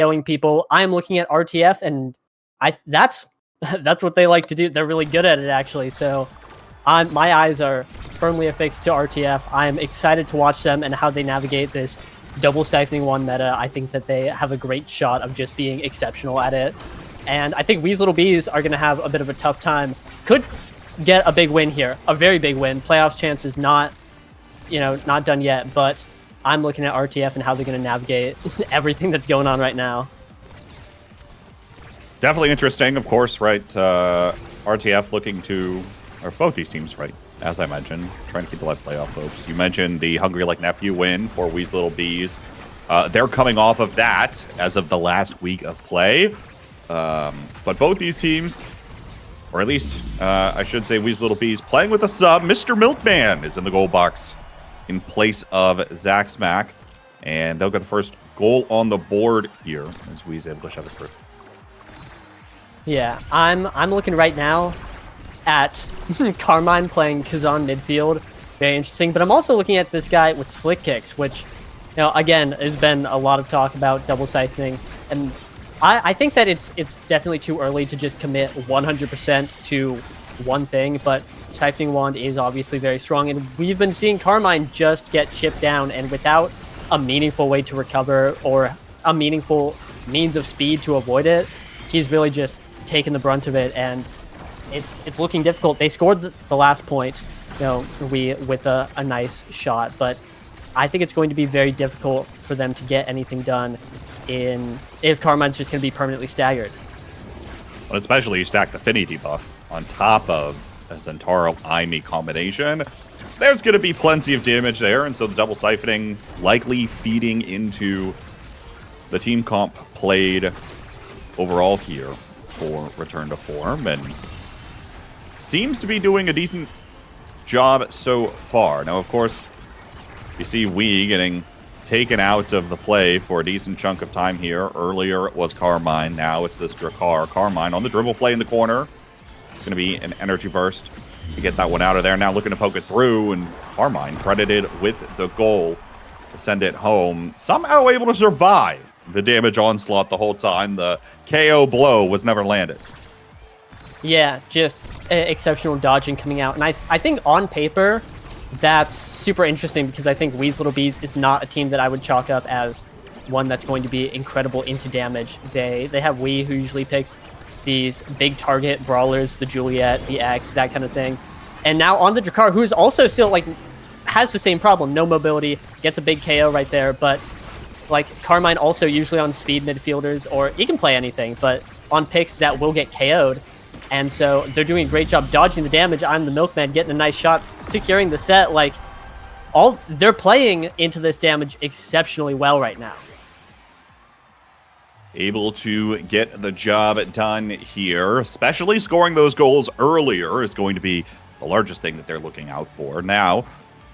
killing people. I'm looking at RTF, and that's that's what they like to do. They're really good at it, actually. So my eyes are firmly affixed to RTF. I'm excited to watch them and how they navigate this double siphoning one meta. I think that they have a great shot of just being exceptional at it. And I think Wee's Little Bees are going to have a bit of a tough time. Could get a big win here, a very big win. Playoffs chance is not, not done yet, but I'm looking at RTF and how they're going to navigate everything that's going on right now. Definitely interesting, of course, right? RTF looking to, or both these teams, right? As I mentioned, trying to keep the live playoff hopes. You mentioned the Hungry Like Nephew win for Wee's Little Bees. They're coming off of that as of the last week of play. But both these teams, or at least I should say Wee's Little Bees, playing with a sub. Mr. Milkman is in the goal box in place of Zach Smack. And they'll get the first goal on the board here as Wee's able to shove it through. Yeah, I'm looking right now at Carmine playing Kazan midfield. Very interesting. But I'm also looking at this guy with slick kicks, which, again, there's been a lot of talk about double siphoning. And I think that it's definitely too early to just commit 100% to one thing. But Siphoning Wand is obviously very strong. And we've been seeing Carmine just get chipped down. And without a meaningful way to recover or a meaningful means of speed to avoid it, he's really just taking the brunt of it, and it's looking difficult. They scored the last point, with a nice shot, but I think it's going to be very difficult for them to get anything done if Carmine's just going to be permanently staggered. Well, especially you stack the Finny debuff on top of a Zentaro-Aimi combination. There's going to be plenty of damage there, and so the double siphoning likely feeding into the team comp played overall here for Return to Form, and seems to be doing a decent job so far. Now, of course, you see Wee getting taken out of the play for a decent chunk of time here. Earlier it was Carmine, now it's this Drakkar. Carmine on the dribble play in the corner. It's going to be an energy burst to get that one out of there. Now looking to poke it through, and Carmine credited with the goal to send it home. Somehow able to survive the damage onslaught the whole time. The KO blow was never landed. Yeah, just exceptional dodging coming out. And I think on paper, that's super interesting because I think Wee's Little Bees is not a team that I would chalk up as one that's going to be incredible into damage. They have Wee, who usually picks these big target brawlers, the Juliet, the X, that kind of thing. And now on the Drakkar, who is also still, has the same problem. No mobility, gets a big KO right there, but Carmine also usually on speed midfielders, or he can play anything, but on picks that will get KO'd. And so they're doing a great job dodging the damage. I'm the Milkman getting a nice shot, securing the set. They're playing into this damage exceptionally well right now. Able to get the job done here, especially scoring those goals earlier is going to be the largest thing that they're looking out for. Now,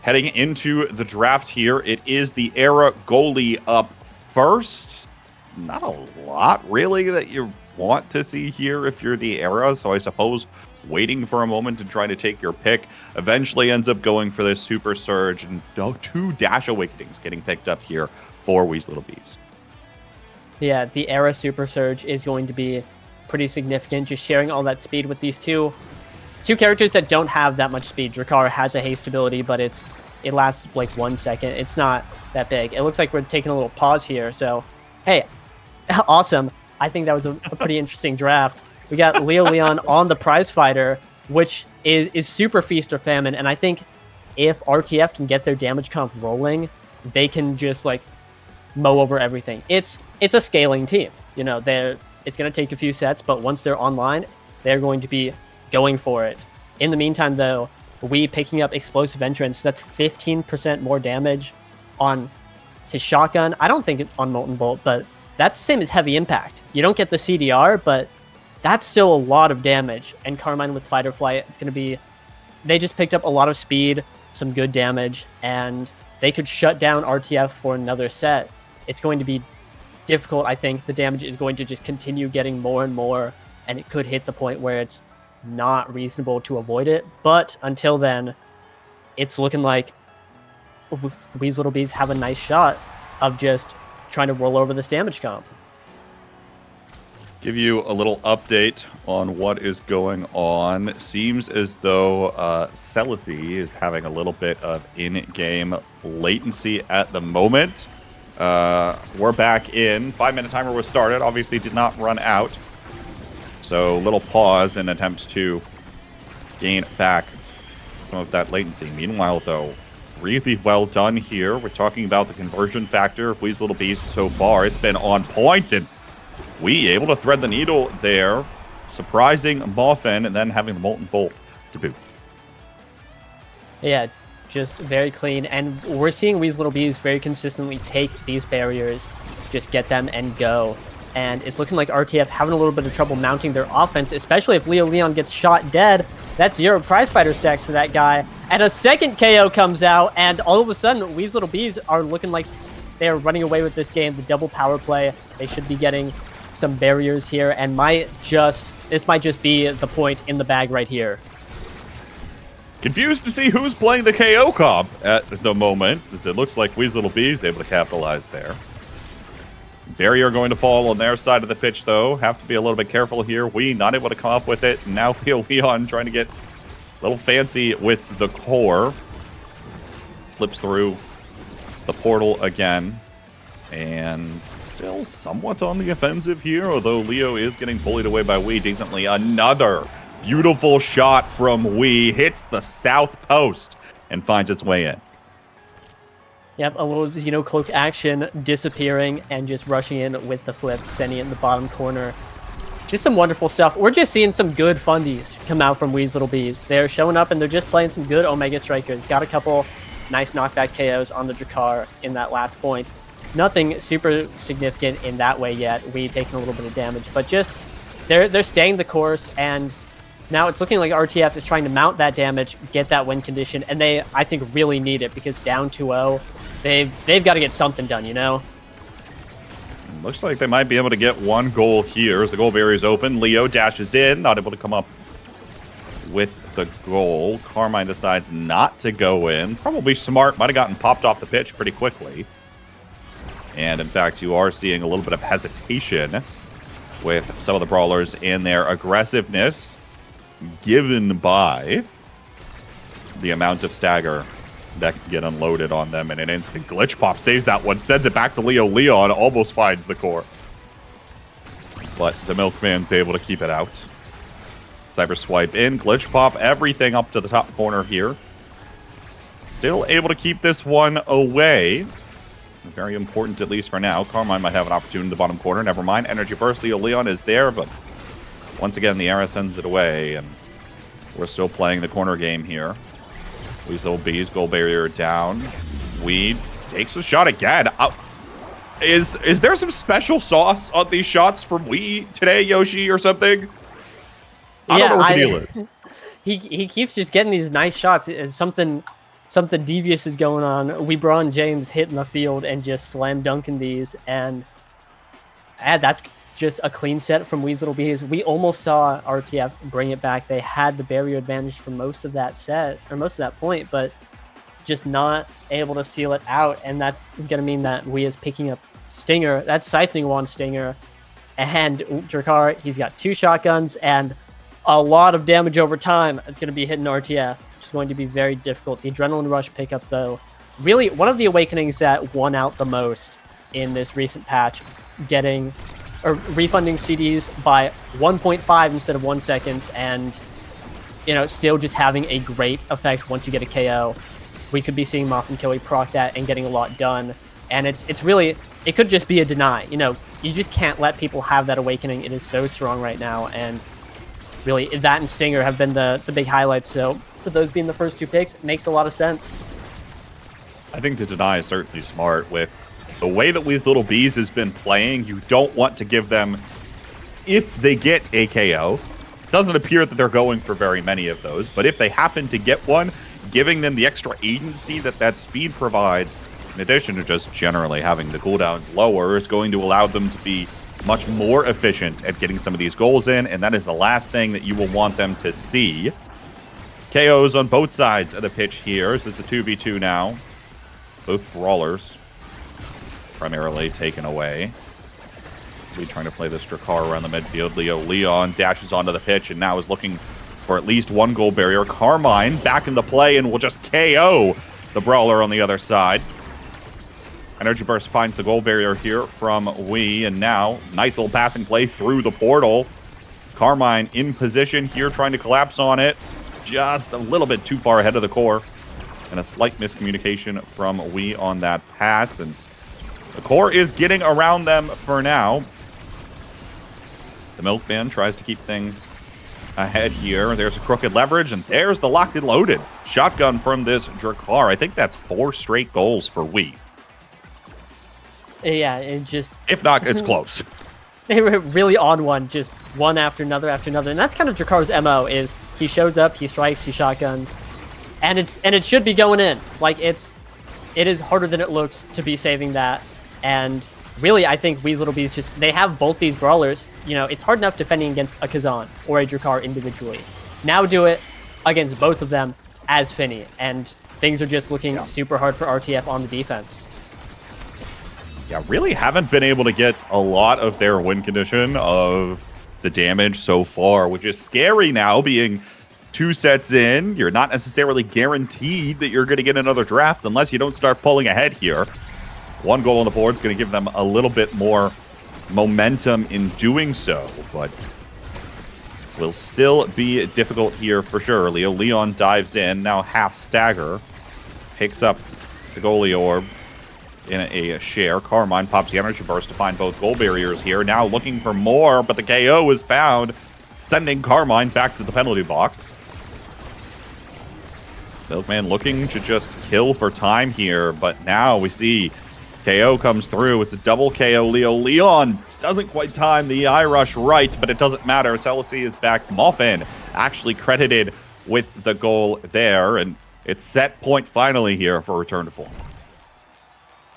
heading into the draft here, it is the Era goalie up first. Not a lot, really, that you want to see here if you're the Era, so I suppose waiting for a moment to try to take your pick. Eventually ends up going for this Super Surge, and 2 Dash Awakenings getting picked up here for Wee's Little Bees. Yeah, the Era Super Surge is going to be pretty significant, just sharing all that speed with these two characters that don't have that much speed. Drakkar has a haste ability, but it lasts 1 second. It's not that big. It looks like we're taking a little pause here. So, hey, awesome. I think that was a pretty interesting draft. We got Leo Leon on the prize fighter, which is super feast or famine. And I think if RTF can get their damage comp rolling, they can just mow over everything. It's a scaling team. It's going to take a few sets, but once they're online, they're going to be going for it. In the meantime, though, we picking up Explosive Entrance. That's 15% more damage on his shotgun. I don't think on Molten Bolt, but that's the same as Heavy Impact. You don't get the CDR, but that's still a lot of damage. And Carmine with Fight or Flight, it's going to be... They just picked up a lot of speed, some good damage, and they could shut down RTF for another set. It's going to be difficult, I think. The damage is going to just continue getting more and more, and it could hit the point where it's not reasonable to avoid it. But until then, it's looking like Wee's Little Bees have a nice shot of just trying to roll over this damage comp. Give you a little update on what is going on. Seems as though Celicy is having a little bit of in-game latency at the moment. We're back in. 5-minute timer was started. Obviously did not run out. So little pause in attempt to gain back some of that latency. Meanwhile, though, really well done here. We're talking about the conversion factor of Wee's Little Beast so far. It's been on point, and we able to thread the needle there, surprising Boffin, and then having the Molten Bolt to boot. Yeah, just very clean. And we're seeing Wee's Little Bees very consistently take these barriers, just get them and go. And it's looking like RTF having a little bit of trouble mounting their offense, especially if Leo Leon gets shot dead. That's 0 prize fighter stacks for that guy. And a second KO comes out, and all of a sudden, Wee's Little Bees are looking like they are running away with this game. The double power play, they should be getting some barriers here, and this might just be the point in the bag right here. Confused to see who's playing the KO comp at the moment, as it looks like Wee's Little Bee is able to capitalize there. Barrier going to fall on their side of the pitch, though. Have to be a little bit careful here. We not able to come up with it. Now Leo Leon trying to get a little fancy with the core. Slips through the portal again. And still somewhat on the offensive here, although Leo is getting bullied away by Wee decently. Another beautiful shot from Wee. Hits the south post and finds its way in. Yep, a little cloak action, disappearing and just rushing in with the flip, sending it in the bottom corner. Just some wonderful stuff. We're just seeing some good fundies come out from Wee's Little Bees. They're showing up and they're just playing some good Omega Strikers. Got a couple nice knockback KOs on the Drakkar in that last point. Nothing super significant in that way yet. We taking a little bit of damage, but just they're staying the course, and now it's looking like RTF is trying to mount that damage, get that win condition, and they, I think, really need it because down 2-0, they've got to get something done, you know? Looks like they might be able to get one goal here as the goal barrier is open. Leo dashes in, not able to come up with the goal. Carmine decides not to go in. Probably smart, might have gotten popped off the pitch pretty quickly. And in fact, you are seeing a little bit of hesitation with some of the brawlers in their aggressiveness, given by the amount of stagger that can get unloaded on them in an instant. Glitch Pop saves that one, sends it back to Leo Leon, almost finds the core. But the Milkman's able to keep it out. Cyber Swipe in, Glitch Pop, everything up to the top corner here. Still able to keep this one away. Very important, at least for now. Carmine might have an opportunity in the bottom corner. Never mind. Energy Burst. Leo Leon is there, but once again, the era sends it away, and we're still playing the corner game here. Wee's Little Bees, goal barrier down. Weed takes a shot again. Is there some special sauce on these shots from Wee today, Yoshi, or something? I don't know what the deal is. He keeps just getting these nice shots. It's something devious is going on. LeBron James hitting the field and just slam dunking these, and that's just a clean set from Wee's Little Bees. We almost saw RTF bring it back. They had the barrier advantage for most of that set, or most of that point, but just not able to seal it out, and that's going to mean that Wee is picking up Stinger. That's siphoning one Stinger, and Drakkar, he's got 2 shotguns, and a lot of damage over time. It's going to be hitting RTF. It's going to be very difficult. The Adrenaline Rush pickup, though, really one of the awakenings that won out the most in this recent patch, refunding CDs by 1.5 instead of 1 second, and still just having a great effect once you get a KO. We could be seeing Moth and Koei proc that and getting a lot done, and it's really, it could just be a deny. You just can't let people have that awakening. It is so strong right now, and really that and Stinger have been the big highlights. So for those being the first 2 picks, it makes a lot of sense. I think the deny is certainly smart. With the way that Wee's Little Bees has been playing, you don't want to give them, if they get a KO, doesn't appear that they're going for very many of those, but if they happen to get one, giving them the extra agency that speed provides, in addition to just generally having the cooldowns lower, is going to allow them to be much more efficient at getting some of these goals in, and that is the last thing that you will want them to see. KOs on both sides of the pitch here, so it's a 2v2 now. Both brawlers primarily taken away. We trying to play this Drakkar around the midfield. Leon dashes onto the pitch and now is looking for at least one goal barrier. Carmine back in the play and will just KO the Brawler on the other side. Energy Burst finds the goal barrier here from WEEB, and now nice little passing play through the portal. Carmine in position here, trying to collapse on it. Just a little bit too far ahead of the core. And a slight miscommunication from WEEB on that pass. And the core is getting around them for now. The Milkman tries to keep things ahead here. There's a crooked leverage, and there's the locked and loaded shotgun from this Drakkar. I think that's 4 straight goals for WEEB. Yeah, it just... If not, it's close. They were really on one, just one after another after another. And that's kind of Drakkar's MO, is he shows up, he strikes, he shotguns. And it should be going in. Like, it is harder than it looks to be saving that. And really, I think Wee's Little Bees just... They have both these brawlers. You know, it's hard enough defending against a Kazan or a Drakkar individually. Now do it against both of them as Finny. And things are just looking super hard for RTF on the defense. Yeah, really haven't been able to get a lot of their win condition of the damage so far, which is scary now, being 2 sets in. You're not necessarily guaranteed that you're going to get another draft unless you don't start pulling ahead here. 1 goal on the board is going to give them a little bit more momentum in doing so, but will still be difficult here for sure. Leon dives in, now half stagger, picks up the goalie orb in a share. Carmine pops the energy burst to find both goal barriers here. Now looking for more, but the KO is found, sending Carmine back to the penalty box. Milkman looking to just kill for time here, but now we see KO comes through. It's a double KO. Leon doesn't quite time the eye rush right, but it doesn't matter. Celici is back. Muffin actually credited with the goal there, and it's set point finally here for return to form.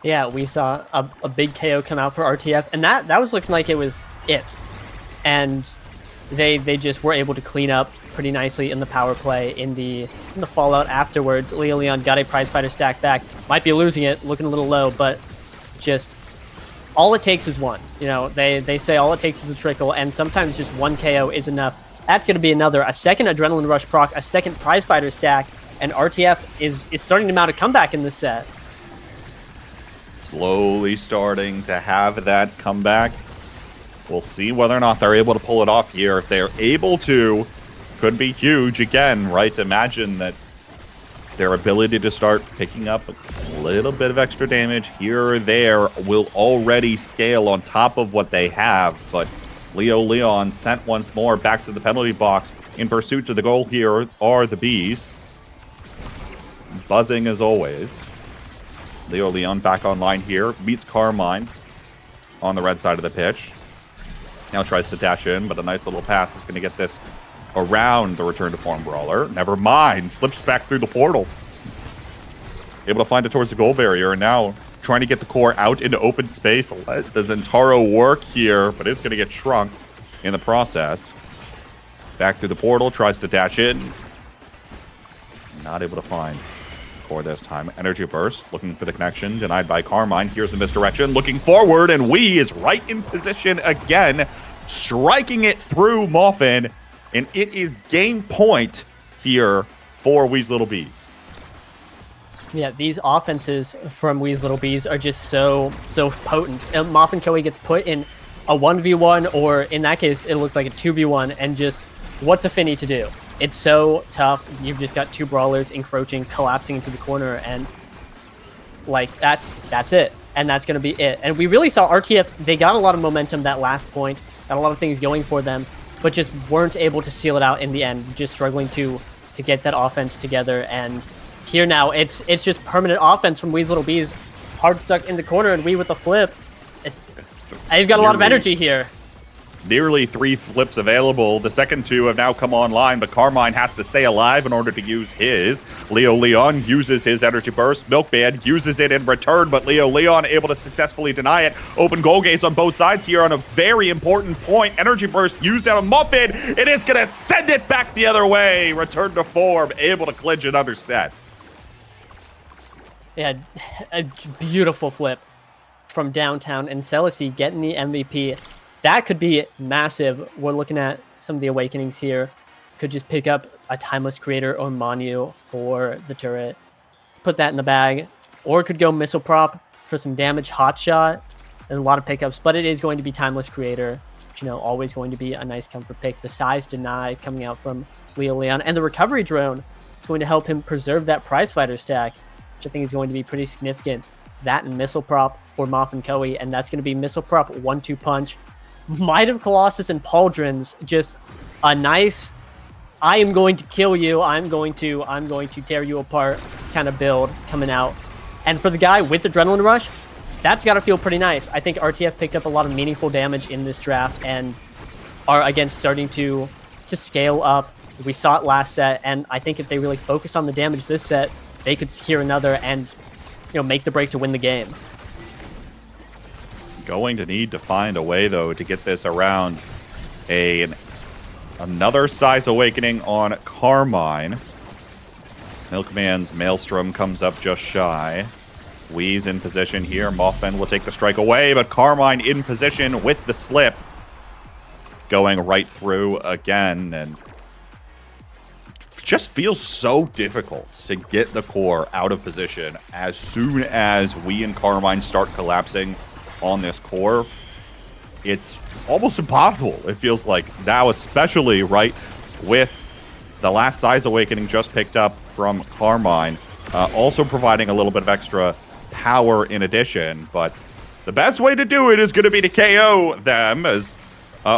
Yeah, we saw a big KO come out for RTF, and that was looking like it was it. And they just were able to clean up pretty nicely in the power play, in the fallout afterwards. Leon got a prizefighter stack back. Might be losing it, looking a little low, but just all it takes is one. You know, they say all it takes is a trickle, and sometimes just 1 KO is enough. That's going to be another, a second Adrenaline Rush proc, a second prizefighter stack, and RTF is starting to mount a comeback in this set. Slowly starting to have that comeback. We'll see whether or not they're able to pull it off here. If they're able to, could be huge again, right? Imagine that their ability to start picking up a little bit of extra damage here or there will already scale on top of what they have. But Leon sent once more back to the penalty box in pursuit of the goal. Here are the Bees. Buzzing as always. Leon back online here, meets Carmine on the red side of the pitch. Now tries to dash in, but a nice little pass is going to get this around the return to form brawler. Never mind, slips back through the portal. Able to find it towards the goal barrier, and now trying to get the core out into open space. Let the Zentaro work here, but it's going to get shrunk in the process. Back through the portal, tries to dash in. Not able to find core this time. Energy burst, looking for the connection, denied by Carmine. Here's the misdirection, looking forward, and WEEB is right in position again, striking it through Muffin, and it is game point here for Wee's Little Bees. Yeah, these offenses from Wee's Little Bees are just so potent. And Muffin Koei gets put in a 1v1, or in that case, it looks like a 2v1, and just, what's a Finny to do? It's so tough. You've just got 2 brawlers encroaching, collapsing into the corner, and like that's it. And that's going to be it. And we really saw RTF, they got a lot of momentum that last point, got a lot of things going for them, but just weren't able to seal it out in the end, just struggling to get that offense together. And here now, it's just permanent offense from Wee's Little Bees, hard stuck in the corner, and WEEB with the flip. They've got a lot of energy here. Nearly 3 flips available. The second 2 have now come online, but Carmine has to stay alive in order to use his. Leon uses his energy burst. Milkman uses it in return, but Leon able to successfully deny it. Open goal gates on both sides here on a very important point. Energy burst used out of Muffin. It is going to send it back the other way. Return to form, able to clinch another set. Yeah, a beautiful flip from downtown, and Celici getting the MVP that could be massive. We're looking at some of the awakenings here. Could just pick up a Timeless Creator or Manu for the turret. Put that in the bag. Or could go Missile Prop for some damage. Hot Shot. There's a lot of pickups, but it is going to be Timeless Creator. Which, always going to be a nice comfort pick. The Size Deny coming out from Leo Leon. And the Recovery Drone is going to help him preserve that Prize Fighter stack, which I think is going to be pretty significant. That and Missile Prop for Moth and Koei, and that's going to be Missile Prop 1-2 punch. Might of Colossus and Pauldrons, just a nice, I am going to kill you, I'm going to tear you apart kind of build coming out. And for the guy with Adrenaline Rush, that's got to feel pretty nice. I think RTF picked up a lot of meaningful damage in this draft and are, again, starting to scale up. We saw it last set, and I think if they really focus on the damage this set, they could secure another and make the break to win the game. Going to need to find a way, though, to get this around. Another Size Awakening on Carmine. Milkman's Maelstrom comes up just shy. Wee's in position here. Mothman will take the strike away, but Carmine in position with the slip. Going right through again, and just feels so difficult to get the core out of position as soon as we and Carmine start collapsing on this core. It's almost impossible, it feels like, now, especially right with the last Size Awakening just picked up from Carmine, also providing a little bit of extra power in addition. But the best way to do it is going to be to KO them, as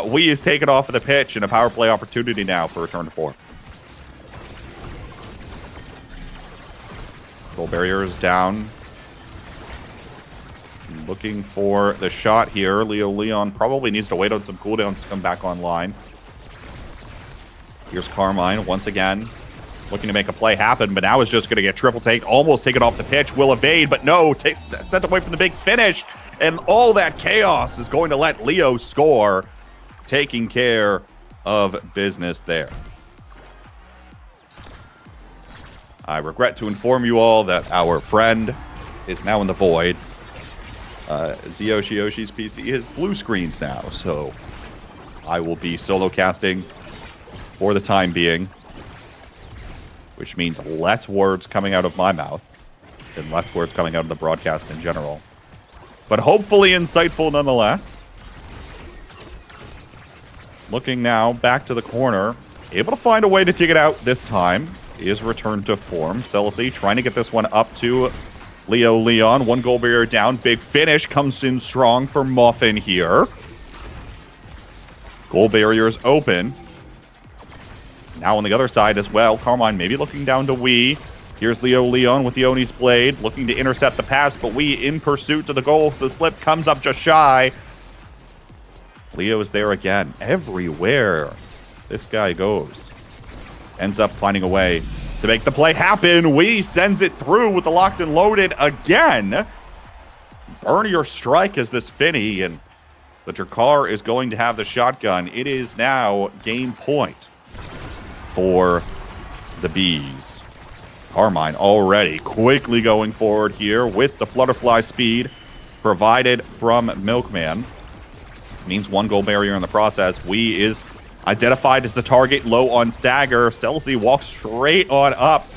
Wee is taken off of the pitch, and a power play opportunity now for return to form. Goal barrier is down. Looking for the shot here. Leo Leon probably needs to wait on some cooldowns to come back online. Here's Carmine once again, looking to make a play happen, but now is just going to get triple taked, almost taken off the pitch, will evade, but no, sent away from the big finish, and all that chaos is going to let Leo score, taking care of business there. I regret to inform you all that our friend is now in the void. Yoshi's PC is blue screened now, so I will be solo casting for the time being, which means less words coming out of my mouth and less words coming out of the broadcast in general, but hopefully insightful nonetheless. Looking now back to the corner, able to find a way to dig it out this time. Is returned to form. Celisy trying to get this one up to Leo Leon. One goal barrier down. Big finish comes in strong for Muffin here. Goal barriers open. Now on the other side as well. Carmine maybe looking down to Wee. Here's Leo Leon with the Oni's blade, looking to intercept the pass, but Wee in pursuit to the goal. The slip comes up just shy. Leo is there again. Everywhere this guy goes. Ends up finding a way to make the play happen. Wee sends it through with the locked and loaded again. Burn your strike as this Finny, and the Drakkar is going to have the shotgun. It is now game point for the Bees. Carmine already quickly going forward here with the Flutterfly speed provided from Milkman. Means one goal barrier in the process. Wee is identified as the target, low on stagger. Celisy walks straight on up.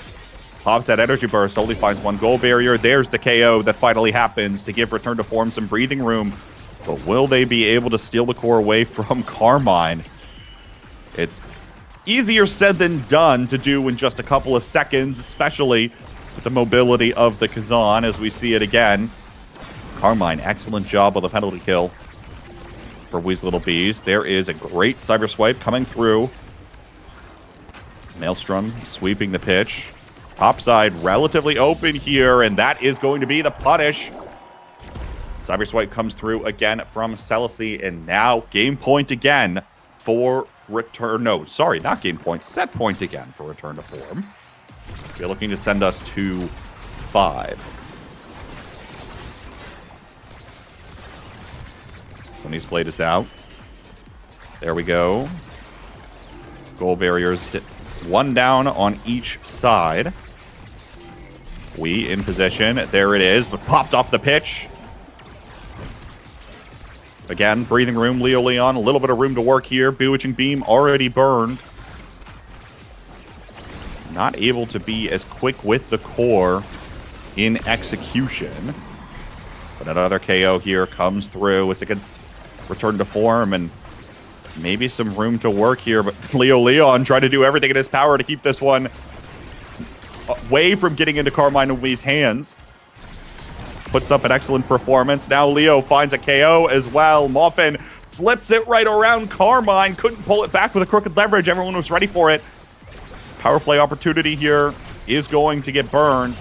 Pops that energy burst, only finds one goal barrier. There's the KO that finally happens to give return to form some breathing room. But will they be able to steal the core away from Carmine? It's easier said than done to do in just a couple of seconds, especially with the mobility of the Kazan, as we see it again. Carmine, excellent job with the penalty kill for Wee's Little Bees. There is a great cyber swipe coming through. Maelstrom sweeping the pitch. Top side relatively open here, and that is going to be the punish. Cyber swipe comes through again from Celisy, and now game point again for return. No, sorry, not game point. Set point again for return to form. They're looking to send us to 5. When he's played us out. There we go. Goal barriers, one down on each side. Wee in position. There it is, but popped off the pitch. Again, breathing room, Leo Leon, a little bit of room to work here. Bewitching Beam already burned. Not able to be as quick with the core in execution. But another KO here comes through. It's against Return to Form, and maybe some room to work here. But Leo Leon trying to do everything in his power to keep this one away from getting into Carmine and Wee's hands. Puts up an excellent performance. Now Leo finds a KO as well. Muffin slips it right around Carmine. Couldn't pull it back with a crooked leverage. Everyone was ready for it. Power play opportunity here is going to get burned.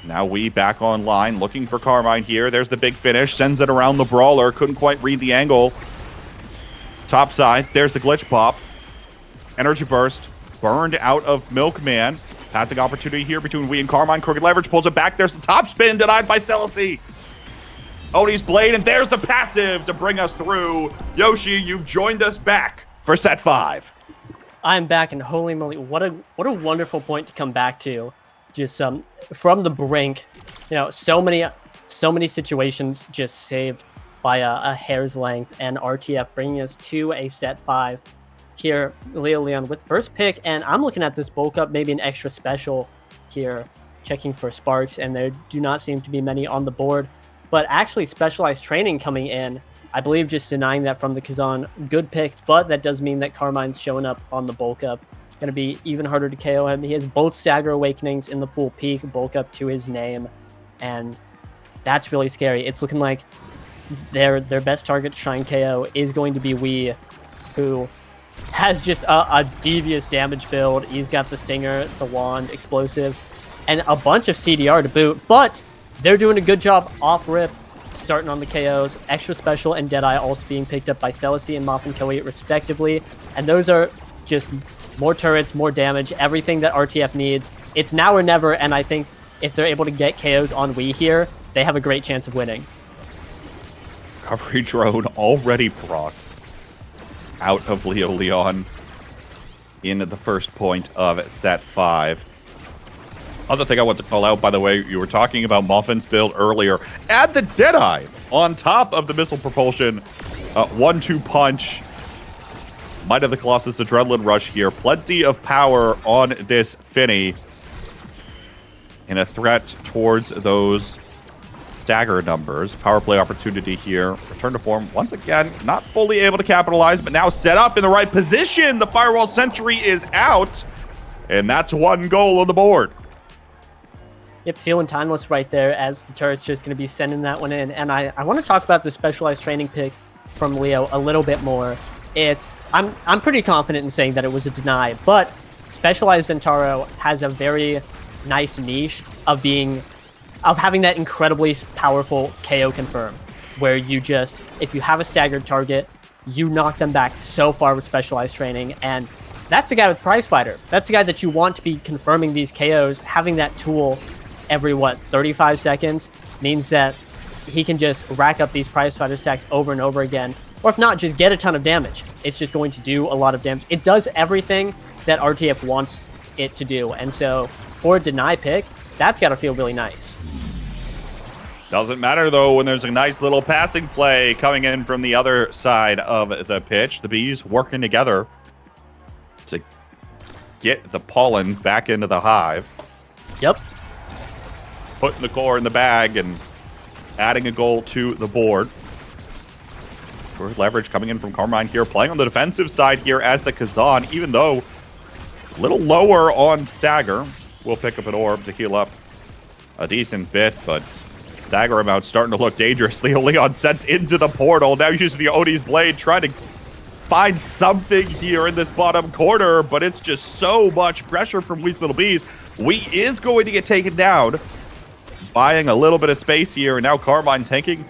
Now we back online, looking for Carmine here. There's the big finish. Sends it around the brawler. Couldn't quite read the angle. Top side. There's the glitch pop. Energy burst. Burned out of Milkman. Passing opportunity here between Wee and Carmine. Crooked leverage pulls it back. There's the top spin denied by Celisy. Odie's blade, and there's the passive to bring us through. Yoshi, you've joined us back for set 5. I'm back, and holy moly, what a wonderful point to come back to. Just from the brink, you know, so many situations just saved by a hair's length, and RTF bringing us to a set 5. Here, Leo Leon with first pick, and I'm looking at this bulk up, maybe an extra special here, checking for sparks, and there do not seem to be many on the board, but actually specialized training coming in, I believe just denying that from the Kazan. Good pick, but that does mean that Carmine's showing up on the bulk up. Going to be even harder to KO him. He has both Stagger Awakenings in the pool peak, bulk up to his name, and that's really scary. It's looking like their best target to try and KO is going to be Wee, who has just a devious damage build. He's got the Stinger, the Wand, Explosive, and a bunch of CDR to boot, but they're doing a good job off rip, starting on the KOs. Extra Special and Deadeye also being picked up by Celisy and Moff and Koei respectively, and those are just more turrets, more damage, everything that RTF needs. It's now or never, and I think if they're able to get KOs on Wee here, they have a great chance of winning. Recovery drone already brought out of Leo Leon in the first point of set 5. Other thing I want to call out, by the way, you were talking about Muffin's build earlier. Add the Deadeye on top of the missile propulsion. 1-2 punch. Might of the Colossus Adrenaline Rush here. Plenty of power on this Finny. And a threat towards those stagger numbers. Power play opportunity here. Return to form once again. Not fully able to capitalize, but now set up in the right position. The Firewall Sentry is out. And that's 1 goal on the board. Yep, feeling timeless right there as the turret's just going to be sending that one in. And I want to talk about the specialized training pick from Leo a little bit more. I'm pretty confident in saying that it was a deny, but Specialized Zentaro has a very nice niche of having that incredibly powerful KO confirm, where you just, if you have a staggered target, you knock them back so far with specialized training, and that's a guy with Prize Fighter. That's a guy that you want to be confirming these KOs. Having that tool every, 35 seconds means that he can just rack up these Prize Fighter stacks over and over again, or if not, just get a ton of damage. It's just going to do a lot of damage. It does everything that RTF wants it to do, and so for a deny pick, that's got to feel really nice. Doesn't matter, though, when there's a nice little passing play coming in from the other side of the pitch. The Bees working together to get the pollen back into the hive. Yep. Putting the core in the bag and adding a goal to the board. Good leverage coming in from Carmine here, playing on the defensive side here as the Kazan, even though a little lower on Stagger. Will pick up an orb to heal up a decent bit, but Stagger amount starting to look dangerous. Leo Leon sent into the portal, now using the Odie's blade, trying to find something here in this bottom corner, but it's just so much pressure from Wee's Little Bees. Wee is going to get taken down, buying a little bit of space here, and now Carmine taking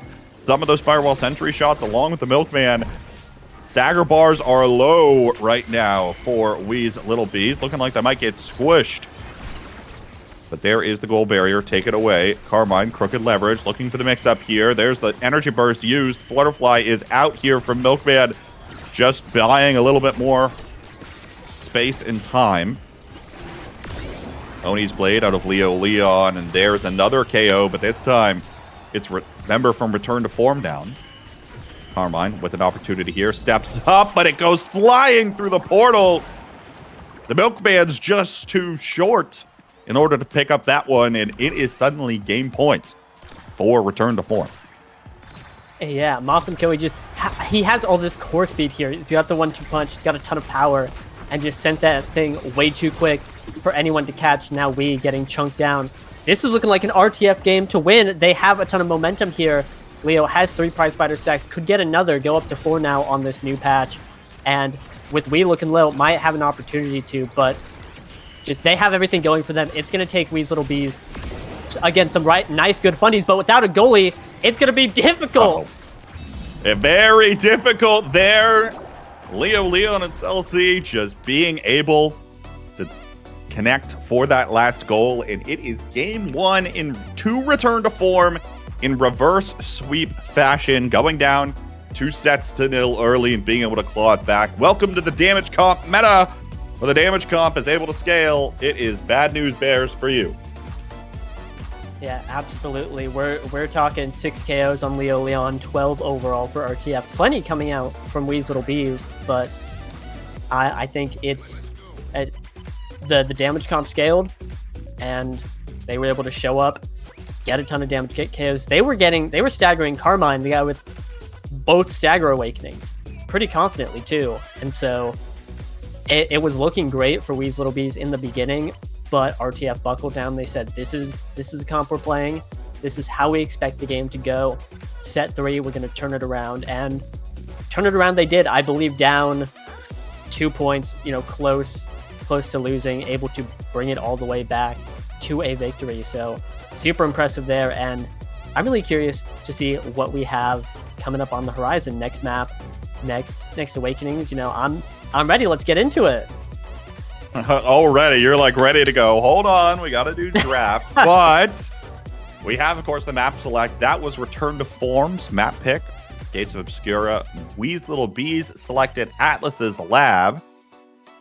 some of those Firewall Sentry shots along with the Milkman. Stagger bars are low right now for Wee's Little Bees, looking like they might get squished. But there is the goal barrier. Take it away. Carmine, crooked leverage, looking for the mix-up here. There's the energy burst used. Flutterfly is out here from Milkman, just buying a little bit more space and time. Oni's blade out of Leo Leon, and there's another KO, but this time it's member from Return to Form down. Carmine with an opportunity here. Steps up, but it goes flying through the portal. The Milkman's just too short in order to pick up that one, and it is suddenly game point for Return to Form. Yeah, Motham Koei just... he has all this core speed here. He's got the 1-2 punch. He's got a ton of power, and just sent that thing way too quick for anyone to catch. Now we getting chunked down. This is looking like an RTF game to win. They have a ton of momentum here. Leo has 3 prizefighter stacks, could get another, go up to 4 now on this new patch. And with Wee looking low, might have an opportunity to, but just they have everything going for them. It's going to take Wee's Little Bees, again, some nice, good funnies, but without a goalie, it's going to be difficult. Very difficult there. Leon and Celsi just being able to connect for that last goal, and it is game 1 in 2 Return to Form in reverse sweep fashion, going down 2-0 early and being able to claw it back. Welcome to the damage comp meta, where the damage comp is able to scale. It is bad news bears for you. Yeah, absolutely. We're talking 6 KOs on Leo Leon, 12 overall for RTF. Plenty coming out from Wee's Little Bees, but I think it's the damage comp scaled, and they were able to show up, get a ton of damage, get KOs. They were staggering Carmine, the guy with both Stagger Awakenings, pretty confidently too. And so it was looking great for Wee's Little Bees in the beginning, but RTF buckled down. They said, this is a comp we're playing. This is how we expect the game to go. Set 3, we're going to turn it around, and turn it around they did. I believe down 2 points, close to losing, able to bring it all the way back to a victory. So super impressive there, and I'm really curious to see what we have coming up on the horizon. Next map, next Awakenings. I'm ready. Let's get into it. Already, you're like ready to go. Hold on, we got to do draft, but we have, of course, the map select. That was Return to Form's map pick. Gates of Obscura. Wee's Little Bees selected Atlas's Lab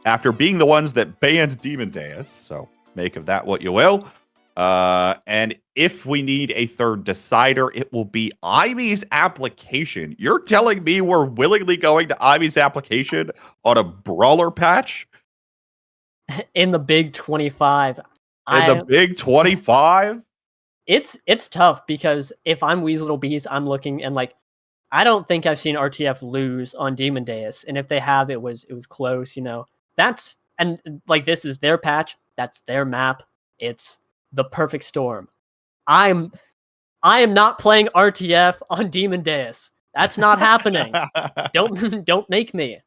after being the ones that banned Demon Deus. So make of that what you will. And if we need a third decider, it will be Ivy's Application. You're telling me we're willingly going to Ivy's Application on a brawler patch? In the Big 25. The Big 25? It's tough, because if I'm Wee's Little Bees, I'm looking and I don't think I've seen RTF lose on Demon Deus. And if they have, it was close, That's, and this is their patch, that's their map. It's the perfect storm. I am not playing RTF on Demon Deus. That's not happening. Don't make me.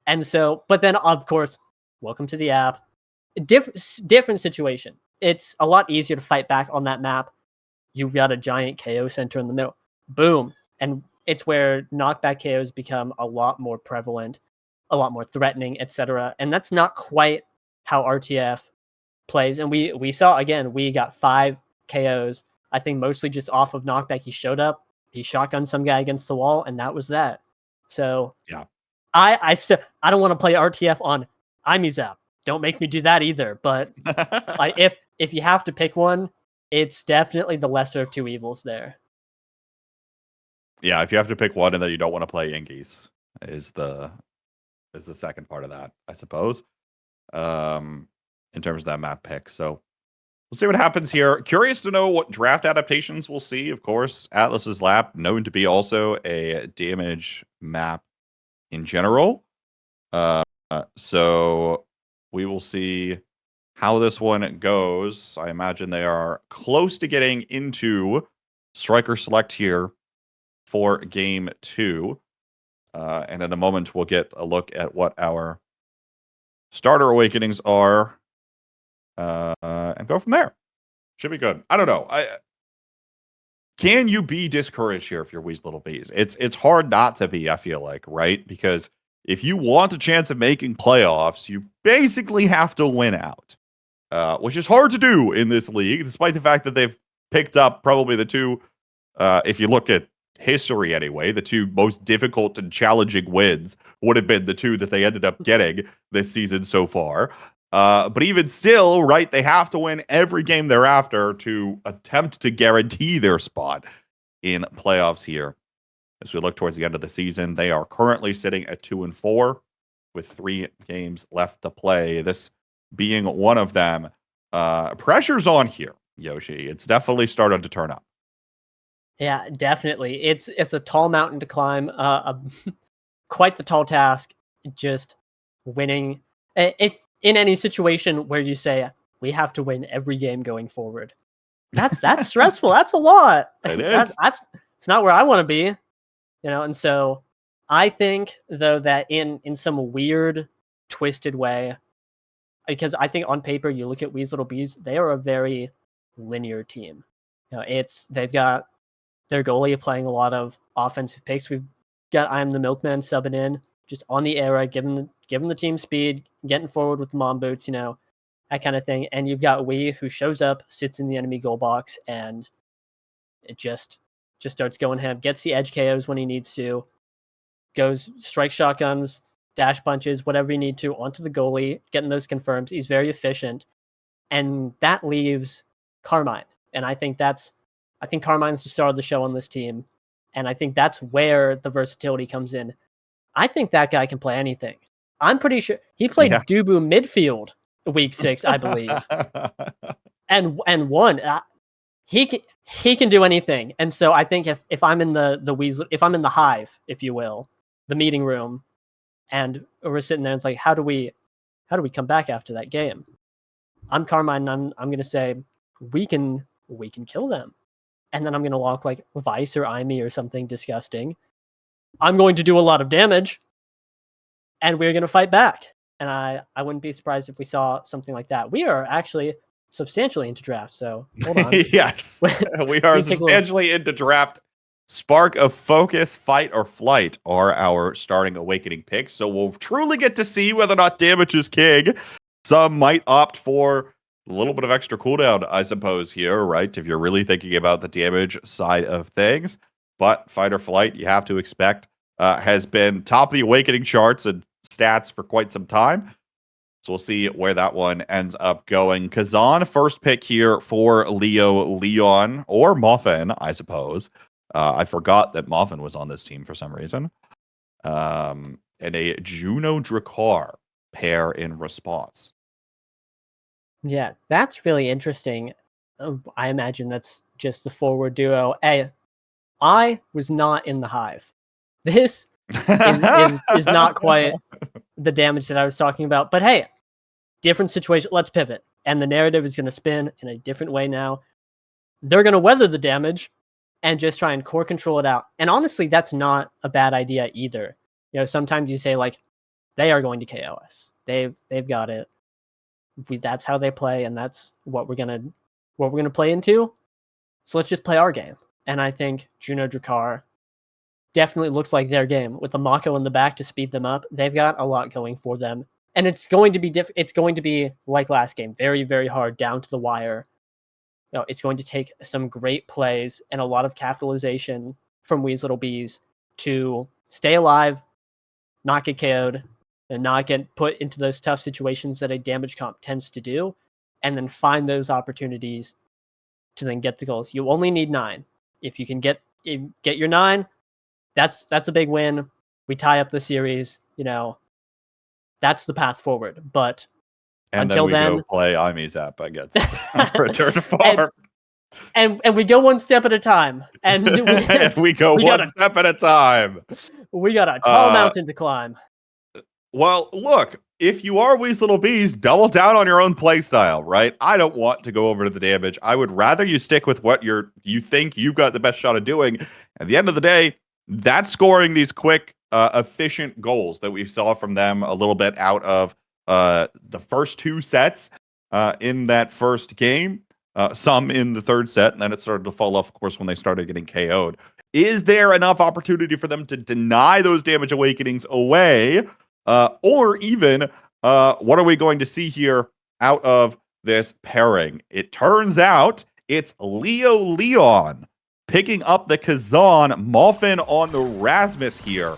And so, but then of course, welcome to the app. Different situation. It's a lot easier to fight back on that map. You've got a giant KO center in the middle. Boom. And it's where knockback KOs become a lot more prevalent, a lot more threatening, etc. And that's not quite how RTF plays. And we saw, again, we got 5 KOs. I think mostly just off of knockback. He showed up, he shotgunned some guy against the wall, and that was that. So yeah, I don't want to play RTF on Imi's app. Don't make me do that either. But if you have to pick one, it's definitely the lesser of 2 evils there. Yeah, if you have to pick one and then you don't want to play Ingies is the second part of that, I suppose. In terms of that map pick. So we'll see what happens here. Curious to know what draft adaptations we'll see. Of course, Atlas's Lab, known to be also a damage map in general. So we will see how this one goes. I imagine they are close to getting into Striker Select here for game 2. And in a moment, we'll get a look at what our starter awakenings are. And go from there. Should be good. I don't know. Can you be discouraged here if you're Wee's Little Bees? It's hard not to be, I feel like, right? Because if you want a chance of making playoffs, you basically have to win out, which is hard to do in this league, despite the fact that they've picked up probably the 2, if you look at history anyway, the 2 most difficult and challenging wins would have been the 2 that they ended up getting this season so far. But even still, right, they have to win every game thereafter to attempt to guarantee their spot in playoffs here. As we look towards the end of the season, they are currently sitting at 2-4 with 3 games left to play. This being one of them. Pressure's on here, Yoshi. It's definitely started to turn up. Yeah, definitely. It's a tall mountain to climb. Quite the tall task. Just winning. If in any situation where you say we have to win every game going forward, that's stressful. That's a lot. It is. It's not where I want to be, you know. And so I think though that in some weird, twisted way, because I think on paper you look at Wee's Little Bees, they are a very linear team. You know, they've got their goalie playing a lot of offensive picks. We've got I'm the Milkman subbing in, just on the era, giving the team speed, getting forward with the mom boots, you know, that kind of thing. And you've got Wee who shows up, sits in the enemy goal box, and it just starts going ham, gets the edge KOs when he needs to, goes strike shotguns, dash punches, whatever you need to, onto the goalie, getting those confirms. He's very efficient. And that leaves Carmine. And I think Carmine's the star of the show on this team. And I think that's where the versatility comes in. I think that guy can play anything. I'm pretty sure he played Dubu midfield week 6, I believe. and won. He can do anything. And so I think if I'm in if I'm in the hive, if you will, the meeting room, and we're sitting there and it's like, how do we come back after that game? I'm Carmine, and I'm gonna say we can kill them. And then I'm gonna lock like Vice or Imee or something disgusting. I'm going to do a lot of damage, and we're gonna fight back. And I wouldn't be surprised if we saw something like that. We are actually substantially into draft, so hold on. Yes, we are substantially into draft. Spark of Focus, Fight, or Flight are our starting Awakening picks, so we'll truly get to see whether or not damage is king. Some might opt for a little bit of extra cooldown, I suppose, here, right? If you're really thinking about the damage side of things. But Fight or Flight, you have to expect, has been top of the Awakening charts and stats for quite some time. So we'll see where that one ends up going. Kazan, first pick here for Leon, or Muffin, I suppose. I forgot that Muffin was on this team for some reason. And a Juno Drakkar pair in response. Yeah, that's really interesting. I imagine that's just the forward duo. Hey, I was not in the hive. This is not quite the damage that I was talking about. But hey, different situation. Let's pivot. And the narrative is going to spin in a different way now. They're going to weather the damage and just try and core control it out. And honestly, that's not a bad idea either. You know, sometimes you say like, they are going to KO us. They've got it. That's how they play, and that's what we're gonna play into. So let's just play our game. And I think Juno Drakkar definitely looks like their game with the Mako in the back to speed them up. They've got a lot going for them, and it's going to be It's going to be like last game, very very hard, down to the wire. You know, it's going to take some great plays and a lot of capitalization from Wee's Little Bees to stay alive, not get KO'd, and not get put into those tough situations that a damage comp tends to do, and then find those opportunities to then get the goals. You only need 9. If you can get your 9, that's a big win. We tie up the series, you know, that's the path forward. But and until then we go play Imee's app against Return to Farm. And we go one step at a time. And we go one step at a time. We got a tall mountain to climb. Well, look, if you are Wee's Little Bees, double down on your own play style, right? I don't want to go over to the damage. I would rather you stick with what you think you've got the best shot of doing. At the end of the day, that's scoring these quick, efficient goals that we saw from them a little bit out of the first 2 sets in that first game. Some in the third set, and then it started to fall off, of course, when they started getting KO'd. Is there enough opportunity for them to deny those damage awakenings away? Or even, what are we going to see here out of this pairing? It turns out it's Leon picking up the Kazan, Muffin on the Rasmus here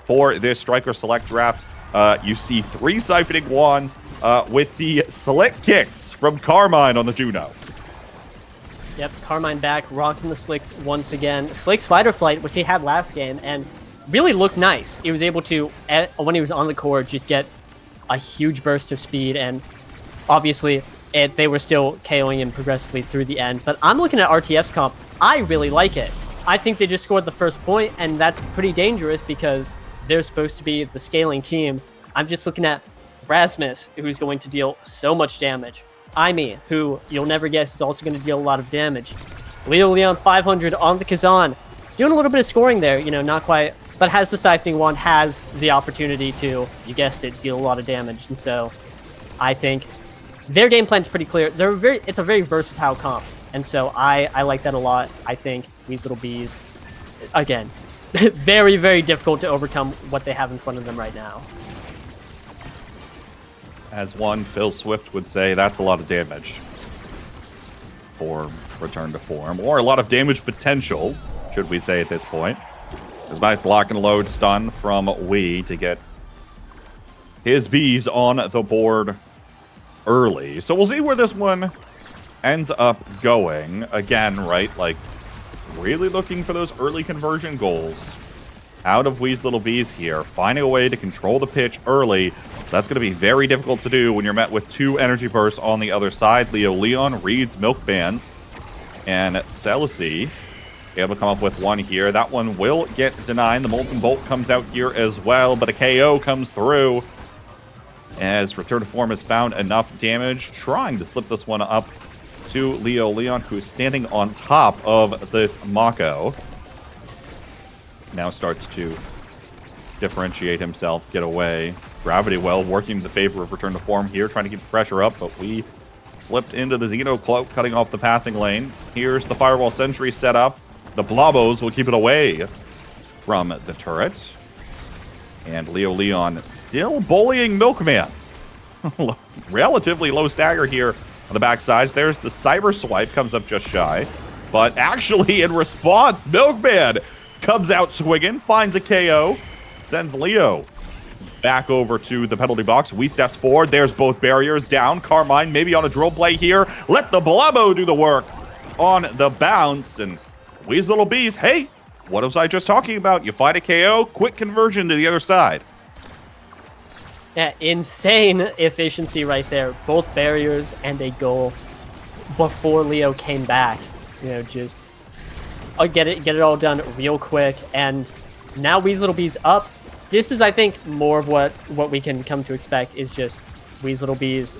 for this Striker Select draft. You see 3 siphoning wands with the slick kicks from Carmine on the Juno. Yep, Carmine back, rocking the Slicks once again. Slick's Fighter Flight, which he had last game, and really looked nice. He was able to, when he was on the core, just get a huge burst of speed, and obviously they were still KOing him progressively through the end. But I'm looking at RTF's comp. I really like it. I think they just scored the first point, and that's pretty dangerous because they're supposed to be the scaling team. I'm just looking at Rasmus, who's going to deal so much damage. Aimee, who you'll never guess is also going to deal a lot of damage. Leo Leon 500 on the Kazan. Doing a little bit of scoring there, not quite, but has the Siphoning Wand, has the opportunity to, you guessed it, deal a lot of damage. And so I think their game plan's pretty clear. It's a very versatile comp. And so I like that a lot. I think these little bees, again, very, very difficult to overcome what they have in front of them right now. As one Phil Swift would say, that's a lot of damage for return to form, or a lot of damage potential, should we say at this point. There's nice lock and load stun from WEEB to get his bees on the board early. So we'll see where this one ends up going. Again, right, like really looking for those early conversion goals out of WEEB's little bees here, finding a way to control the pitch early. That's going to be very difficult to do when you're met with 2 energy bursts on the other side. Leo Leon reads Milk Bands, and Celici able to come up with one here. That one will get denied. The Molten Bolt comes out here as well, but a KO comes through as Return to Form has found enough damage, trying to slip this one up to Leo Leon, who is standing on top of this Mako. Now starts to differentiate himself, get away. Gravity Well working in the favor of Return to Form here, trying to keep the pressure up, but we slipped into the Xeno Cloak, cutting off the passing lane. Here's the Firewall Sentry set up. The Blobos will keep it away from the turret. And Leo Leon still bullying Milkman. Relatively low stagger here on the backside. There's the Cyber Swipe, comes up just shy. But actually, in response, Milkman comes out swinging, finds a KO, sends Leo back over to the penalty box. WEEB steps forward. There's both barriers down. Carmine maybe on a drill play here. Let the Blubbo do the work on the bounce. And WEEB's little bees, hey, what was I just talking about? You find a KO, quick conversion to the other side. Yeah, insane efficiency right there. Both barriers and a goal before Leo came back. Just get it all done real quick. And now WEEB's little bees up. This is, I think, more of what we can come to expect is just WEEB's little bees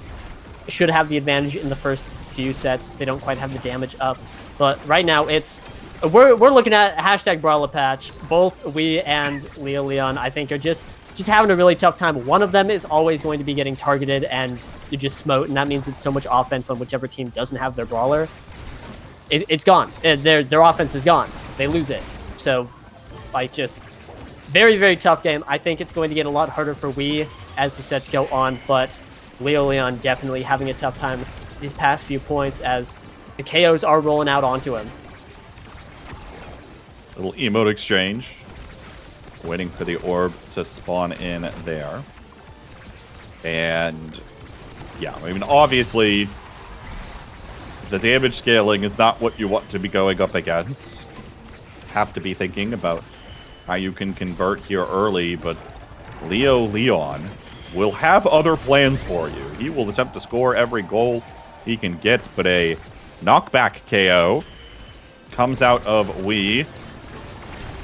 should have the advantage in the first few sets. They don't quite have the damage up. But right now, we're looking at hashtag Brawler patch. Both WEEB and Leo Leon, I think, are just having a really tough time. One of them is always going to be getting targeted and you just smote, and that means it's so much offense on whichever team doesn't have their brawler. It's gone. Their offense is gone. They lose it. So, like, just very, very tough game. I think it's going to get a lot harder for WEEB as the sets go on, but Leo Leon definitely having a tough time these past few points as the KOs are rolling out onto him. Little emote exchange. Waiting for the orb to spawn in there. And yeah, I mean, obviously, the damage scaling is not what you want to be going up against. Have to be thinking about how you can convert here early, but Leo Leon will have other plans for you. He will attempt to score every goal he can get, but a knockback KO comes out of WEEB.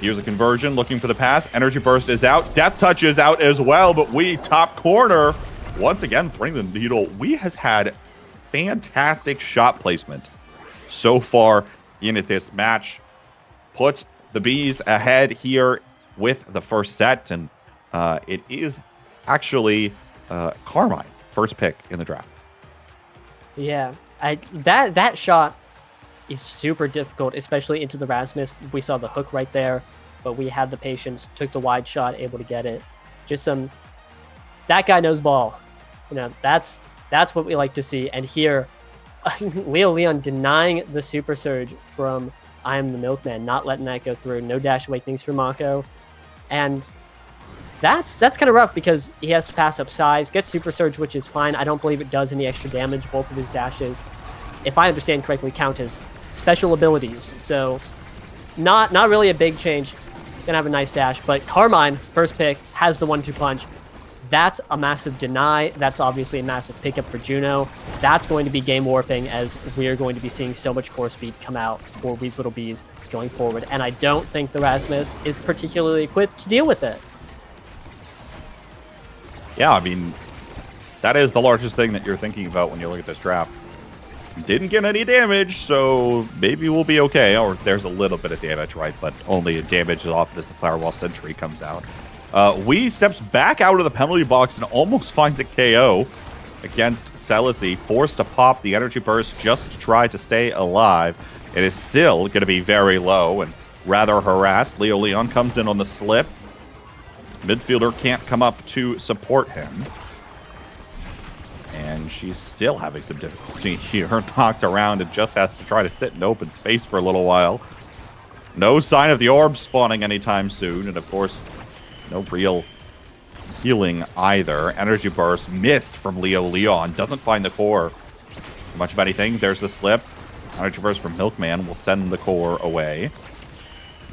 Here's a conversion, looking for the pass. Energy Burst is out. Death Touch is out as well, but WEEB top corner. Once again, threading the needle. WEEB has had fantastic shot placement so far in this match. Puts the bees ahead here with the first set, and it is actually Carmine, first pick in the draft. Yeah, that shot is super difficult, especially into the Rasmus. We saw the hook right there, but we had the patience, took the wide shot, able to get it. Just that guy knows ball. That's what we like to see. And here, Leo Leon denying the super surge from I Am the Milkman, not letting that go through. No dash awakenings for Mako. And that's kind of rough because he has to pass up size, get super surge, which is fine. I don't believe it does any extra damage. Both of his dashes, if I understand correctly, count as special abilities. So not really a big change. Gonna have a nice dash, but Carmine, first pick, has the 1-2 punch. That's a massive deny. That's obviously a massive pickup for Juno. That's going to be game warping, as we're going to be seeing so much core speed come out for these little bees going forward. And I don't think the Rasmus is particularly equipped to deal with it. Yeah, I mean, that is the largest thing that you're thinking about when you look at this draft. Didn't get any damage, so maybe we'll be okay. Or there's a little bit of damage, right? But only damage as often as the Firewall Sentry comes out. WEEB steps back out of the penalty box and almost finds a KO against Celici, forced to pop the energy burst just to try to stay alive. It is still going to be very low and rather harassed. Leo Leon comes in on the slip. Midfielder can't come up to support him. And she's still having some difficulty here. Knocked around and just has to try to sit in open space for a little while. No sign of the orb spawning anytime soon. And of course, no real healing either. Energy burst missed from Leo Leon. Doesn't find the core. Much of anything. There's the slip. Energy burst from Milkman will send the core away.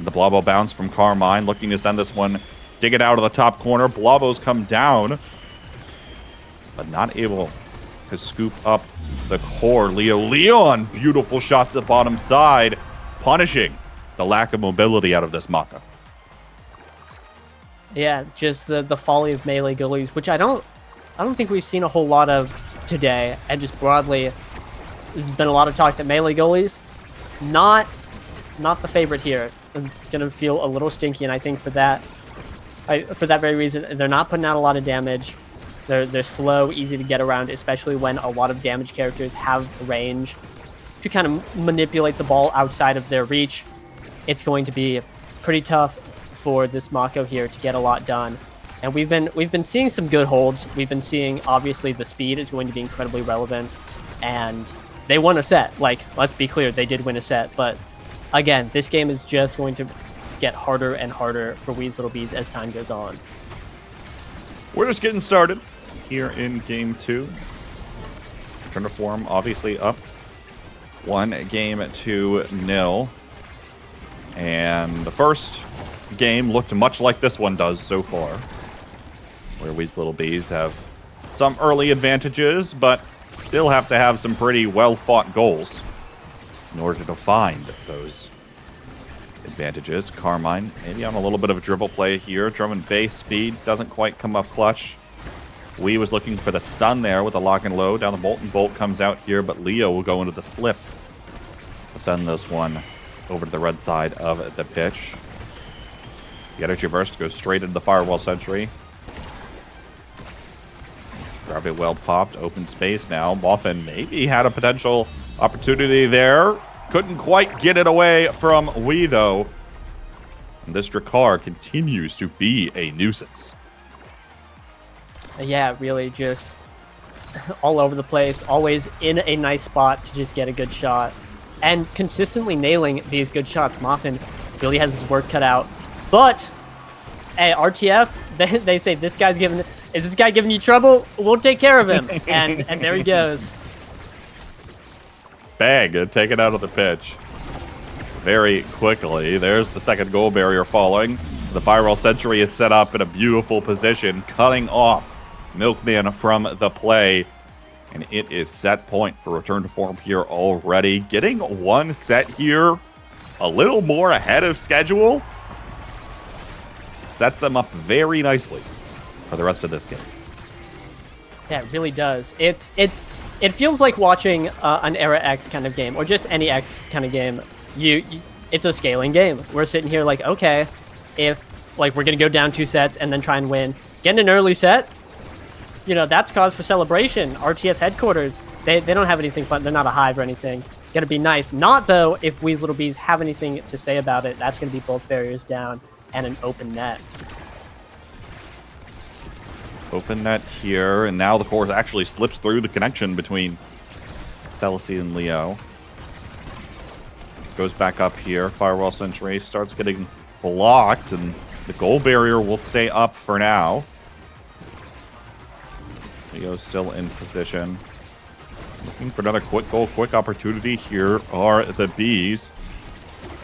The Blobbo bounce from Carmine. Looking to send this one. Dig it out of the top corner. Blobos come down. But not able to scoop up the core. Leo Leon. Beautiful shot to the bottom side. Punishing the lack of mobility out of this Maka. Yeah, just the folly of melee goalies, which I don't think we've seen a whole lot of today. And just broadly, there's been a lot of talk that melee goalies, not the favorite here. I'm gonna feel a little stinky, and I think for that very reason, they're not putting out a lot of damage. They're slow, easy to get around, especially when a lot of damage characters have range to kind of manipulate the ball outside of their reach. It's going to be pretty tough for this Mako here to get a lot done. And we've been seeing some good holds. We've been seeing, obviously, the speed is going to be incredibly relevant, and they won a set. Like, let's be clear, they did win a set, but again, this game is just going to get harder and harder for Wee's Little Bees as time goes on. We're just getting started here in game 2. Return to form, obviously up 1-0. And the first game looked much like this one does so far, where Wee's Little Bees have some early advantages, but still have to have some pretty well-fought goals in order to find those advantages. Carmine maybe on a little bit of a dribble play here. Drummond base speed doesn't quite come up clutch. Wee was looking for the stun there with the lock and load. Down the Molten Bolt comes out here, but Leo will go into the slip to send this one over to the red side of the pitch. The energy burst goes straight into the Firewall Sentry. Grab it well popped. Open space now. Moffin maybe had a potential opportunity there. Couldn't quite get it away from Wee, though. And this Drakkar continues to be a nuisance. Yeah, really just all over the place. Always in a nice spot to just get a good shot. And consistently nailing these good shots. Moffin really has his work cut out. But, hey, RTF, they say, is this guy giving you trouble? We'll take care of him. And there he goes. Bang, taken out of the pitch very quickly. There's the second goal barrier falling. The Firewall Sentry is set up in a beautiful position, cutting off Milkman from the play. And it is set point for return to form here already. Getting one set here, a little more ahead of schedule, sets them up very nicely for the rest of this game. Yeah, it really does. It feels like watching an Era X kind of game, or just any X kind of game. It's a scaling game. We're sitting here like, okay, if like we're gonna go down 2 sets and then try and win, get an early set, you know, that's cause for celebration. RTF headquarters, they don't have anything fun. They're not a hive or anything. Gotta be nice. Not though if Wee's Little Bees have anything to say about it. That's gonna be both barriers down and an open net. Open net here, and now the core actually slips through the connection between Celici and Leo. Goes back up here. Firewall Sentry starts getting blocked, and the goal barrier will stay up for now. Leo's still in position. Looking for another quick goal, quick opportunity. Here are the Bees.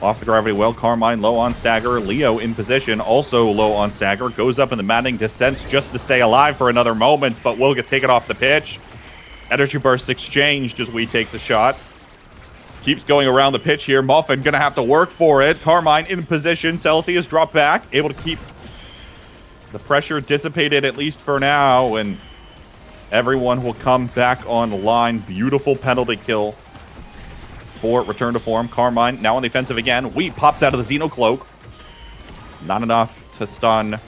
Off the gravity well, Carmine low on stagger. Leo in position, also low on stagger. Goes up in the maddening descent just to stay alive for another moment, but will get taken off the pitch. Energy burst exchanged as we takes a shot. Keeps going around the pitch here. Muffin gonna have to work for it. Carmine in position. Celsius dropped back, able to keep the pressure dissipated at least for now, and everyone will come back on the line. Beautiful penalty kill for return to form. Carmine now on the offensive again. WEEB pops out of the Xenocloak. Not enough to stun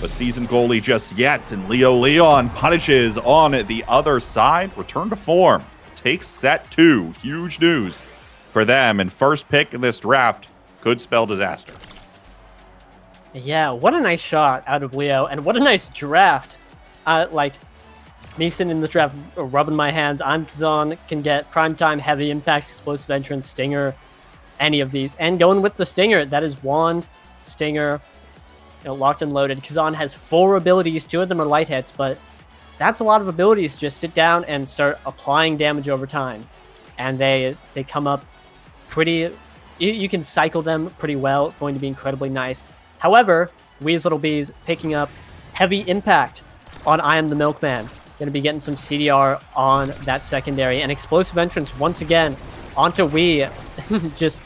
a seasoned goalie just yet, and Leo Leon punishes on the other side. Return to form takes set 2. Huge news for them, and first pick in this draft could spell disaster. Yeah, what a nice shot out of Leo, and what a nice draft. Like, me sitting in the draft, rubbing my hands. I'm Kazan, can get primetime, heavy impact, explosive entrance, stinger, any of these. And going with the stinger, that is wand, stinger, locked and loaded. Kazan has 4 abilities, 2 of them are light hits, but that's a lot of abilities. Just sit down and start applying damage over time. And they come up pretty... You can cycle them pretty well. It's going to be incredibly nice. However, Wee's Little Bees picking up heavy impact on I Am the Milkman. Going to be getting some CDR on that secondary. And explosive entrance once again onto Wee. Just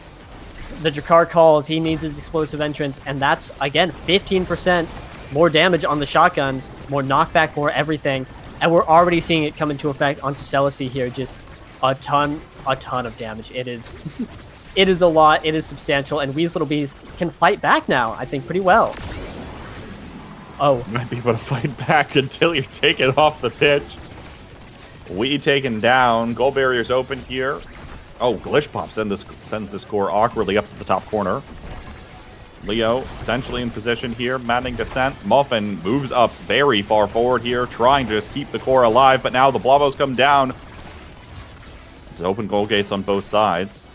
the Drakkar calls. He needs his explosive entrance. And that's, again, 15% more damage on the shotguns. More knockback, more everything. And we're already seeing it come into effect onto Celicy here. Just a ton of damage. It is... It is a lot. It is substantial. And Wee's Little Bees can fight back now, I think, pretty well. Oh. Might be able to fight back until you're taken off the pitch. Wee taken down. Goal barrier's open here. Oh, Glitch Pop sends this core awkwardly up to the top corner. Leo potentially in position here. Maddening descent. Muffin moves up very far forward here, trying to just keep the core alive. But now the Blavos come down. There's open goal gates on both sides.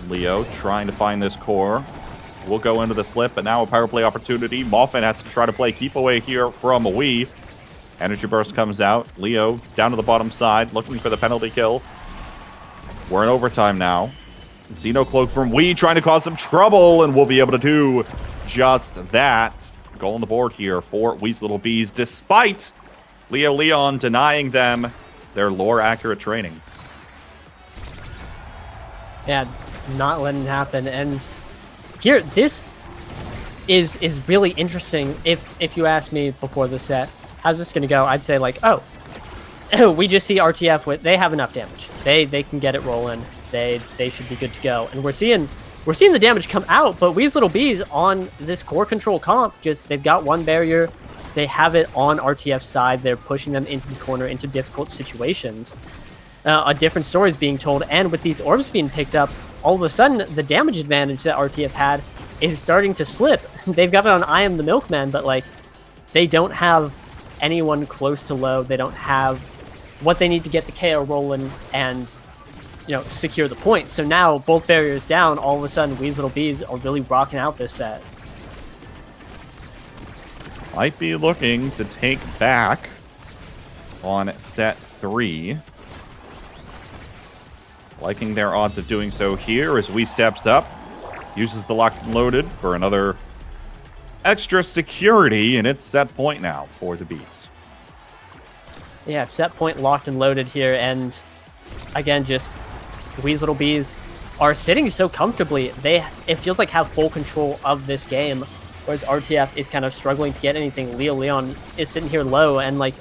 Leo trying to find this core. We'll go into the slip, but now a power play opportunity. Muffin has to try to play keep away here from a Wee. Energy burst comes out. Leo down to the bottom side, looking for the penalty kill. We're in overtime now. Xenocloak from Wee trying to cause some trouble, and we'll be able to do just that. Goal on the board here for Wee's Little Bees, despite Leo Leon denying them their lore-accurate training. Yeah, not letting it happen. And here, this is really interesting. If you ask me before the set, how's this going to go? I'd say, like, oh, we just see RTF with, they have enough damage. They can get it rolling. They should be good to go. And we're seeing the damage come out, but Wee's Little Bees on this core control comp, they've got one barrier. They have it on RTF's side. They're pushing them into the corner, into difficult situations. A different story is being told, and with these orbs being picked up, all of a sudden, the damage advantage that RTF had is starting to slip. They've got it on I Am the Milkman, but, like, they don't have anyone close to low. They don't have what they need to get the KO rolling and, secure the point. So now, both barriers down, all of a sudden, Wee's Little Bees are really rocking out this set. Might be looking to take back on set 3. Liking their odds of doing so here as Wee steps up. Uses the locked and loaded for another extra security, and it's set point now for the Bees. Yeah, set point locked and loaded here, and again, just Wee's Little Bees are sitting so comfortably. It feels like have full control of this game, whereas RTF is kind of struggling to get anything. Leo Leon is sitting here low, and, like,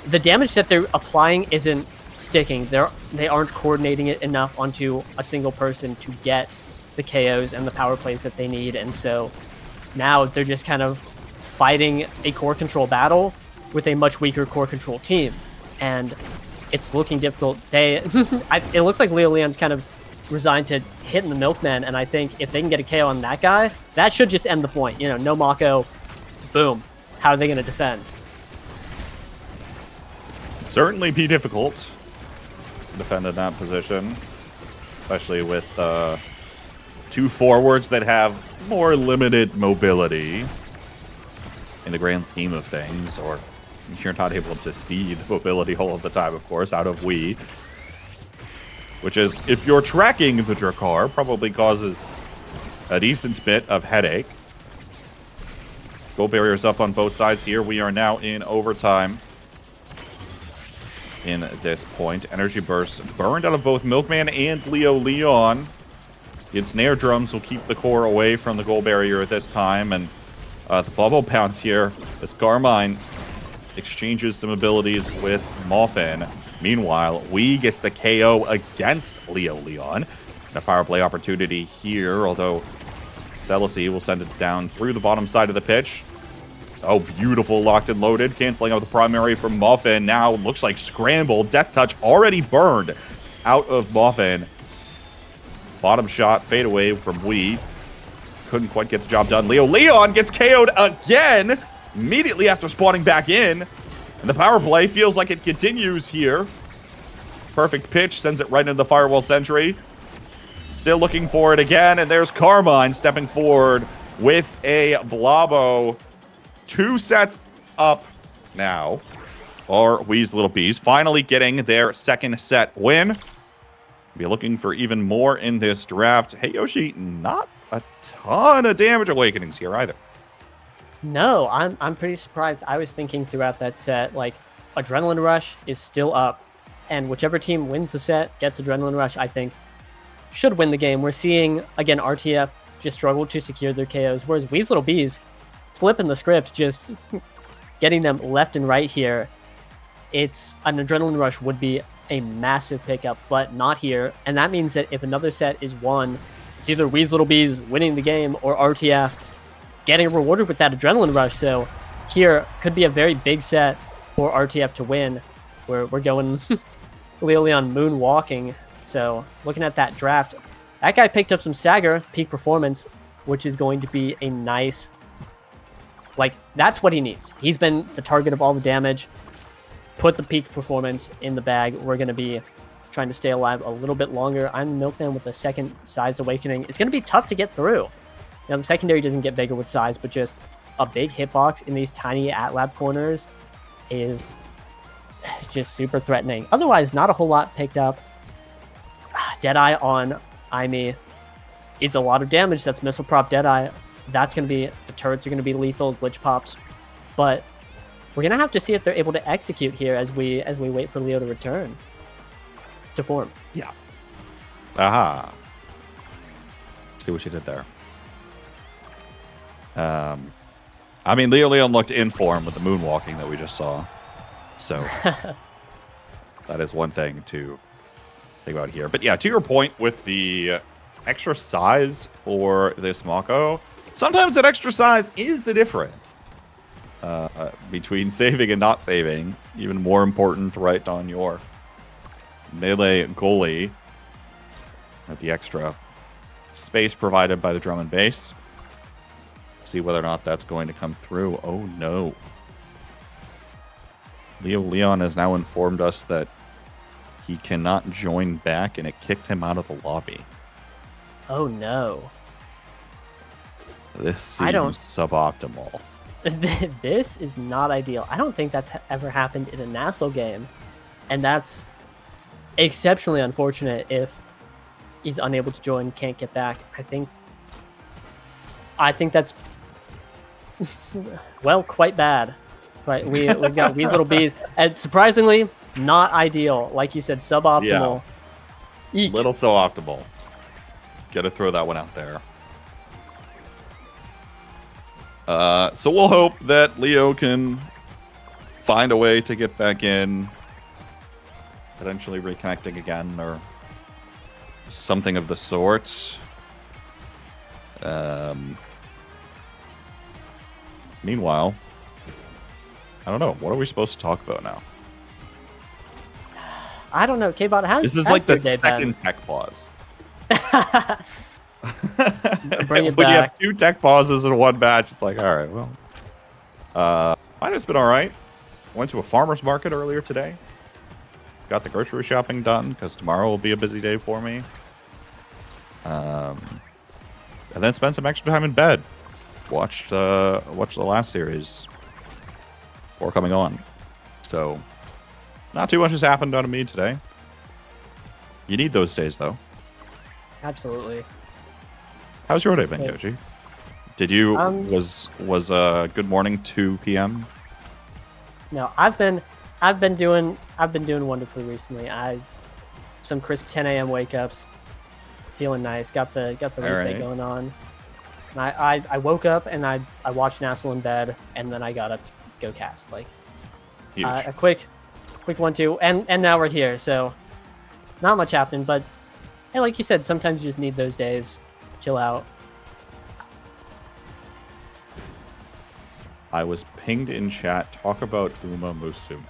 the damage that they're applying isn't sticking. They aren't coordinating it enough onto a single person to get the KOs and the power plays that they need, and so now they're just kind of fighting a core control battle with a much weaker core control team, and it's looking difficult. It looks like Leo Leon's kind of resigned to hitting the Milkman, and I think if they can get a KO on that guy, that should just end the point. No Mako, boom. How are they going to defend? Certainly be difficult to defend in that position, especially with 2 forwards that have more limited mobility in the grand scheme of things, or You're not able to see the mobility all of the time, of course, out of WEEB. Which is, if you're tracking the Drakkar, probably causes a decent bit of headache. Goal barriers up on both sides here. We are now in overtime in this point. Energy bursts burned out of both Milkman and Leo Leon. The ensnare drums will keep the core away from the goal barrier this time. And the bubble pounce here as Carmine exchanges some abilities with Moffin. Meanwhile, Wee gets the KO against Leo Leon. A power play opportunity here, although Celici will send it down through the bottom side of the pitch. Oh, beautiful, locked and loaded. Canceling out the primary from Muffin. Now looks like scramble. Death touch already burned out of Muffin. Bottom shot, fade away from Wee. Couldn't quite get the job done. Leo Leon gets KO'd again immediately after spawning back in. And the power play feels like it continues here. Perfect pitch, sends it right into the firewall sentry. Still looking for it again, and there's Carmine stepping forward with a Blobbo. 2 sets up now. Or Wee's Little Bees finally getting their second set win. Be looking for even more in this draft. Hey, Yoshi, not a ton of damage awakenings here either. No, I'm pretty surprised. I was thinking throughout that set, like, Adrenaline Rush is still up. And whichever team wins the set, gets Adrenaline Rush, I think, should win the game. We're seeing, again, RTF just struggle to secure their KOs, whereas Wee's Little Bees flipping the script, just getting them left and right here. It's an Adrenaline Rush would be a massive pickup, but not here. And that means that if another set is won, it's either Wee's Little Bees winning the game or RTF getting rewarded with that Adrenaline Rush. So here could be a very big set for RTF to win. We're going Leo Leon moonwalking. So looking at that draft, that guy picked up some Sager peak performance, which is going to be a nice, like, that's what he needs. He's been the target of all the damage. Put the peak performance in the bag. We're going to be trying to stay alive a little bit longer. I'm Milkman with the second size awakening. It's going to be tough to get through. Now, the secondary doesn't get bigger with size, but just a big hitbox in these tiny at-lab corners is just super threatening. Otherwise, not a whole lot picked up. Deadeye on Aimee is a lot of damage. That's missile prop Deadeye. That's going to be, the turrets are going to be lethal, glitch pops. But we're going to have to see if they're able to execute here as we wait for Leo to return to form. Yeah. Aha. See what you did there. I mean, Leo Leon looked in form with the moonwalking that we just saw. So that is one thing to think about here. But yeah, to your point with the extra size for this Mako, sometimes that extra size is the difference between saving and not saving. Even more important, right, on your melee goalie at the extra space provided by the drum and bass. See whether or not that's going to come through. Oh no. Leo Leon has now informed us that he cannot join back, and it kicked him out of the lobby. Oh no. This seems suboptimal. This is not ideal. I don't think that's ever happened in a NASL game. And that's exceptionally unfortunate if he's unable to join, can't get back. I think that's, well, quite bad. Right, we've got Wee's Little Bees. And surprisingly, not ideal. Like you said, suboptimal. Yeah. Eek. Little suboptimal. Gotta throw that one out there. So we'll hope that Leo can find a way to get back in, potentially reconnecting again or something of the sort. Meanwhile, I don't know. What are we supposed to talk about now? I don't know. K-Bot, this is like the second tech pause. Bring it when back. you have 2 tech pauses in one match, it's like, all right, well. Mine has been all right. Went to a farmer's market earlier today. Got the grocery shopping done because tomorrow will be a busy day for me. And then spent some extra time in bed. Watched the last series before coming on. so not too much has happened out of me today. You need those days, though. Absolutely. How's your day been, Hey. Yoji? Did you was good morning 2 p.m.? No, I've been doing wonderfully recently. Some crisp 10 a.m. wake ups, feeling nice. Got the reset going on. And I woke up and I watched NASL in bed, and then I got up to go cast. Like Huge. a quick 1-2, and now we're here. So not much happened, but hey, like you said, sometimes you just need those days, chill out. I was pinged in chat. Talk about Uma Musume.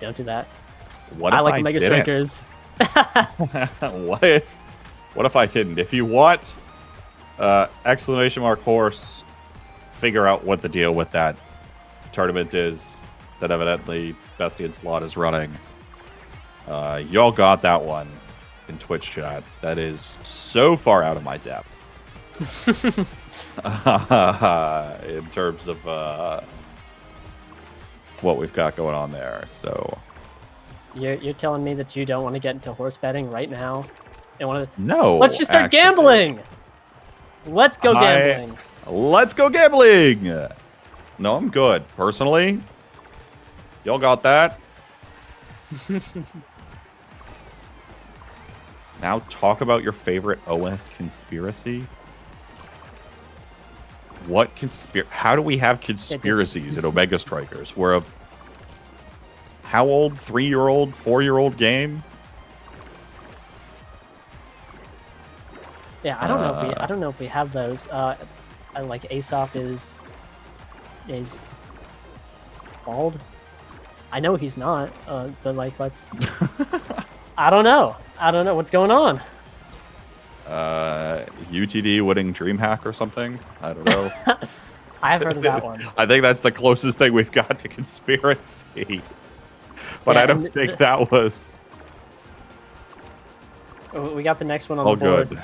Don't do that. What if I like Mega didn't? Strikers. What if I didn't? If you want exclamation mark horse, figure out what the deal with that tournament is that evidently Bestie and Slot is running. Y'all got that one in Twitch chat. That is so far out of my depth. In terms of what we've got going on there. So You're telling me that you don't want to get into horse betting right now? No. Let's just start gambling. Let's go gambling. Let's go gambling. No, I'm good. Personally, y'all got that. Now talk about your favorite OS conspiracy. What how do we have conspiracies in Omega Strikers? We're a how old? 3-year-old, 4-year-old game? Yeah, I don't know if we have those. Like Aesop is bald. I know he's not, but like let's. I don't know what's going on. UTD winning DreamHack or something? I don't know. I've heard of that one. I think that's the closest thing we've got to conspiracy. But yeah, I don't think that was. We got the next one on the board.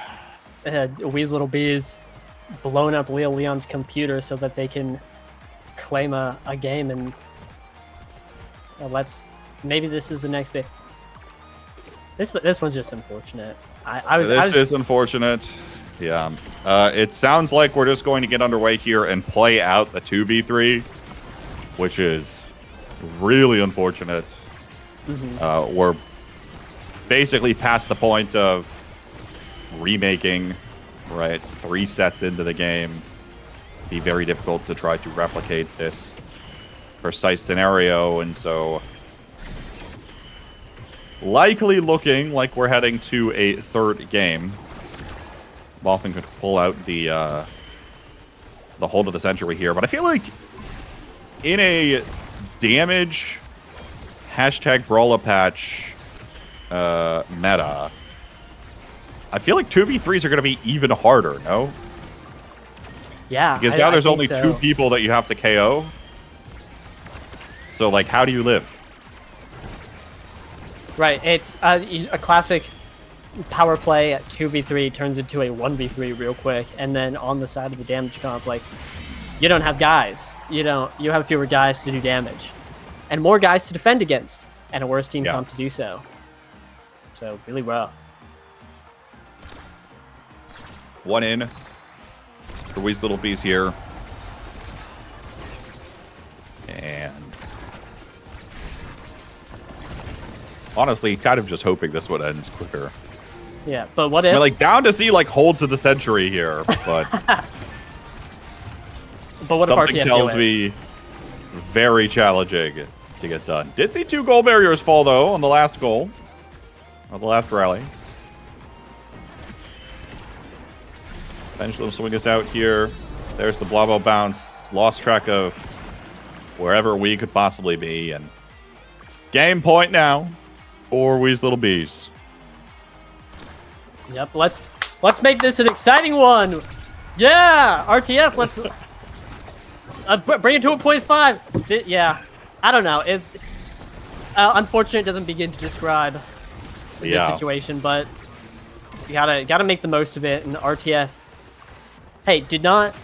Good. Wee's Little Bees blowing up Leo Leon's computer so that they can claim a game, and maybe this is the next bit. This one's just unfortunate. This is unfortunate. Yeah. It sounds like we're just going to get underway here and play out the 2v3, which is really unfortunate. Mm-hmm. We're basically past the point of remaking, right? 3 sets into the game. Be very difficult to try to replicate this precise scenario, and so likely looking like we're heading to a 3rd game. Bothan could pull out the hold of the century here, but I feel like in a damage #Brawler patch meta, I feel like 2v3s are going to be even harder, no? Yeah. Because now there's only 2 people that you have to KO. So, like, how do you live? Right, it's a classic power play at 2v3 turns into a 1v3 real quick, and then on the side of the damage comp, like, you don't have guys. You have fewer guys to do damage, and more guys to defend against, and a worse team comp to do so. So really rough. One in for Wee's Little Bees here, and honestly, kind of just hoping this one ends quicker. Yeah, but what if? We're like down to see like holds of the century here, but but what something if RTF tells me very challenging to get done. Did see 2 goal barriers fall though on the last goal, on the last rally. Pendulum swing us out here. There's the Blavo bounce. Lost track of wherever we could possibly be, and game point now for Wee's Little Bees. Yep, let's make this an exciting one. Yeah, RTF, let's bring it to a 0.5. Yeah, I don't know. It unfortunate doesn't begin to describe this situation, but you gotta make the most of it. And RTF, hey, did not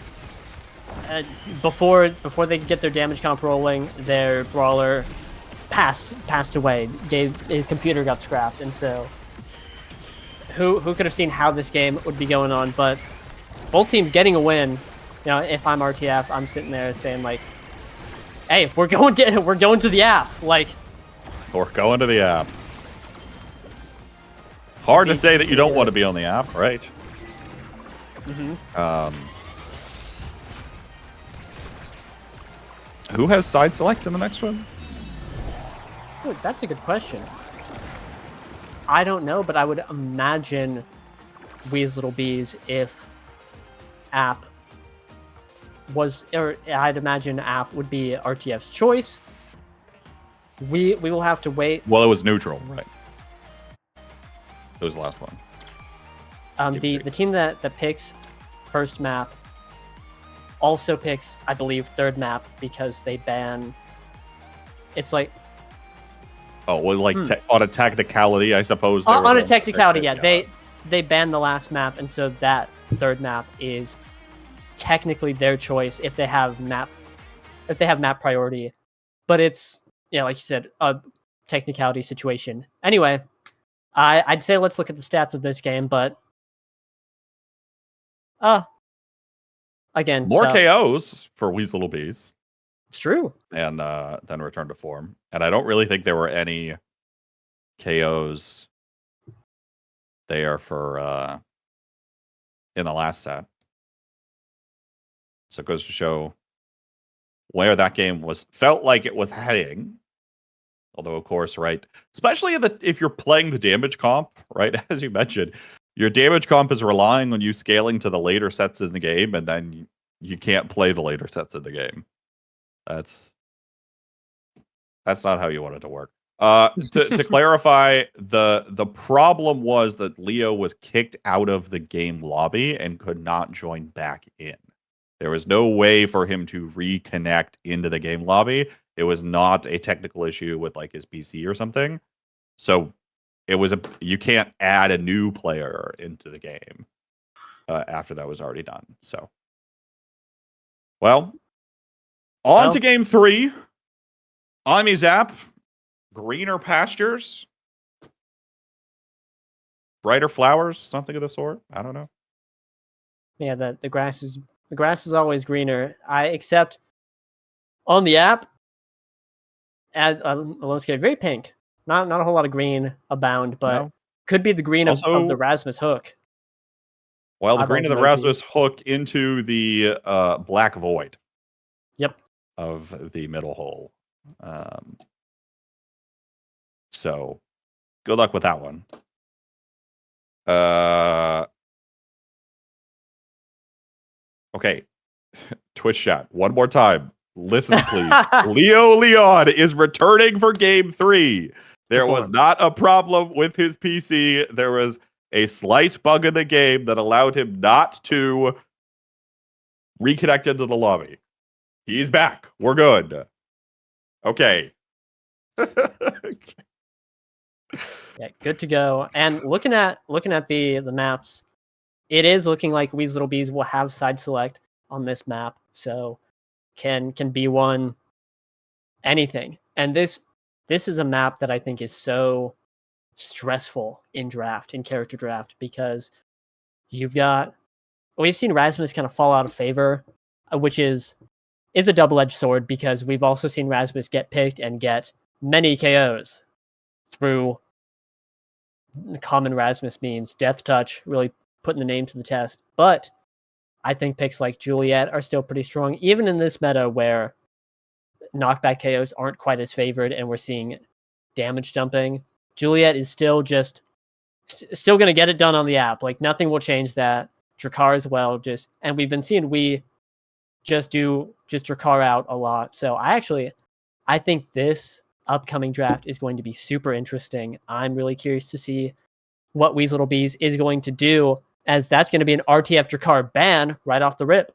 before they could get their damage comp rolling, their brawler passed away. His computer got scrapped, and so who could have seen how this game would be going on? But both teams getting a win. You know, if I'm RTF, I'm sitting there saying like, "Hey, we're going to the app." Like, we're going to the app. Hard to say that you don't want to be on the app, right? Who has side select in the next one? Dude, that's a good question. I don't know, but I would imagine Wee's Little Bees if app was, or I'd imagine app would be RTF's choice. We will have to wait. Well, it was neutral, right? It was the last one. The team that picks first map also picks, I believe, third map because they ban. It's like. Oh well, like on a technicality, I suppose. On a technicality, yeah. They banned the last map, and so that third map is technically their choice if they have map priority. But it's, yeah, like you said, a technicality situation. Anyway. I'd say let's look at the stats of this game, but again, more KOs for Weasel Bees. It's true. And then return to form. And I don't really think there were any KOs there for in the last set. So it goes to show where that game felt like it was heading. Although, of course, right, especially if you're playing the damage comp, right, as you mentioned, your damage comp is relying on you scaling to the later sets in the game, and then you can't play the later sets in the game. That's not how you want it to work. To clarify, the problem was that Leo was kicked out of the game lobby and could not join back in. There was no way for him to reconnect into the game lobby. It was not a technical issue with like his PC or something. So it was you can't add a new player into the game after that was already done. So, well, on to game 3. Ami Zap, greener pastures, brighter flowers, something of the sort. I don't know. Yeah, the grass is always greener. Except on the app. Add a low scale, very pink. Not a whole lot of green abound, but could be the green of the Rasmus hook. Well, the green of the Rasmus hook into the black void. Yep. Of the middle hole. So good luck with that one. Okay. Twitch chat. One more time. Listen, please. Leo Leon is returning for game 3. There was not a problem with his PC. There was a slight bug in the game that allowed him not to reconnect into the lobby. He's back. We're good. Okay. Yeah, good to go. And looking at the maps, it is looking like Wee's Little Bees will have side select on this map. So can B1 anything. And this is a map that I think is so stressful in character draft, because we've seen Rasmus kind of fall out of favor, which is a double-edged sword, because we've also seen Rasmus get picked and get many KOs through common Rasmus means, death touch, really putting the name to the test. But I think picks like Juliet are still pretty strong, even in this meta where knockback KOs aren't quite as favored and we're seeing damage dumping. Juliet is still going to get it done on the app. Like, nothing will change that. Drakkar as well, and we've been seeing we just Drakkar out a lot. So I think this upcoming draft is going to be super interesting. I'm really curious to see what Wee's Little Bees is going to do, as that's going to be an RTF Drakkar ban right off the rip.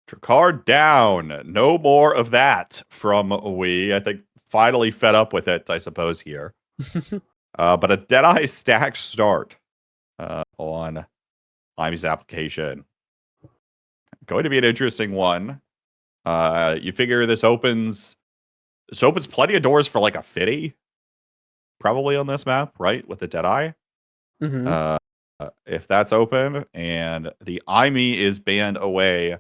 Drakkar down. No more of that from Wee. I think finally fed up with it, I suppose, here. But a Deadeye stack start on Imi's application. Going to be an interesting one. You figure this opens This opens plenty of doors for like a Fitty, probably on this map, right? With the Deadeye. Mm-hmm. If that's open, and the IME is banned away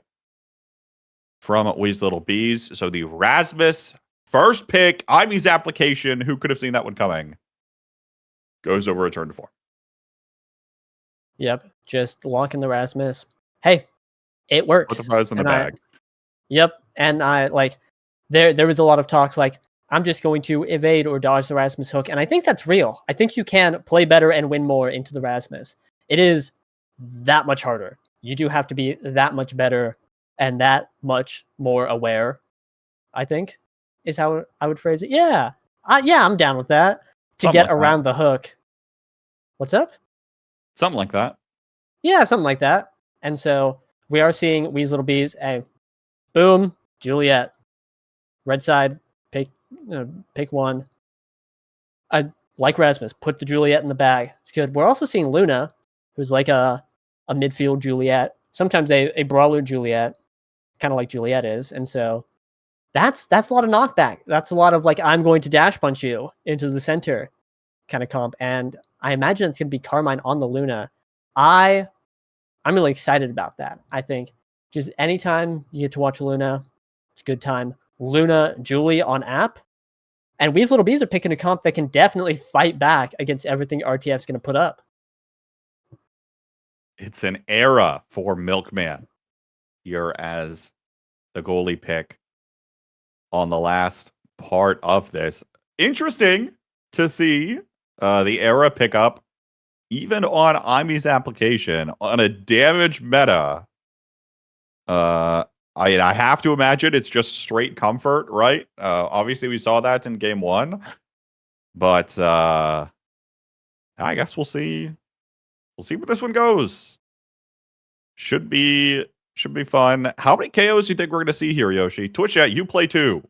from Wee's Little Bees. So the Rasmus first pick, IME's application, who could have seen that one coming, goes over a turn to 4. Yep, just locking the Rasmus. Hey, it works. Put the prize in the bag. Yep, and I like there was a lot of talk like I'm just going to evade or dodge the Rasmus hook, and I think that's real. I think you can play better and win more into the Rasmus. It is that much harder. You do have to be that much better and that much more aware, I think, is how I would phrase it. Yeah, I'm down with that. To Something get like around the hook. What's up? Something like that. Yeah, something like that. And so we are seeing Wee's Little Bees. Hey, boom, Juliet. Red side, pick one. I like Rasmus. Put the Juliet in the bag. It's good. We're also seeing Luna, who's like a midfield Juliet. Sometimes a brawler Juliet, kind of like Juliet is. And so that's a lot of knockback. That's a lot of like, I'm going to dash punch you into the center kind of comp. And I imagine it's going to be Carmine on the Luna. I'm really excited about that. I think just anytime you get to watch Luna, it's a good time. Luna, Julie on app. And Wee's Little Bees are picking a comp that can definitely fight back against everything RTF's going to put up. It's an era for Milkman here as the goalie pick on the last part of this. Interesting to see the era pick up even on IME's application on a damage meta. I have to imagine it's just straight comfort, right? Obviously we saw that in game 1, but I guess we'll see. We'll see where this one goes. Should be fun. How many KOs do you think we're going to see here, Yoshi? Twitch chat, you play too.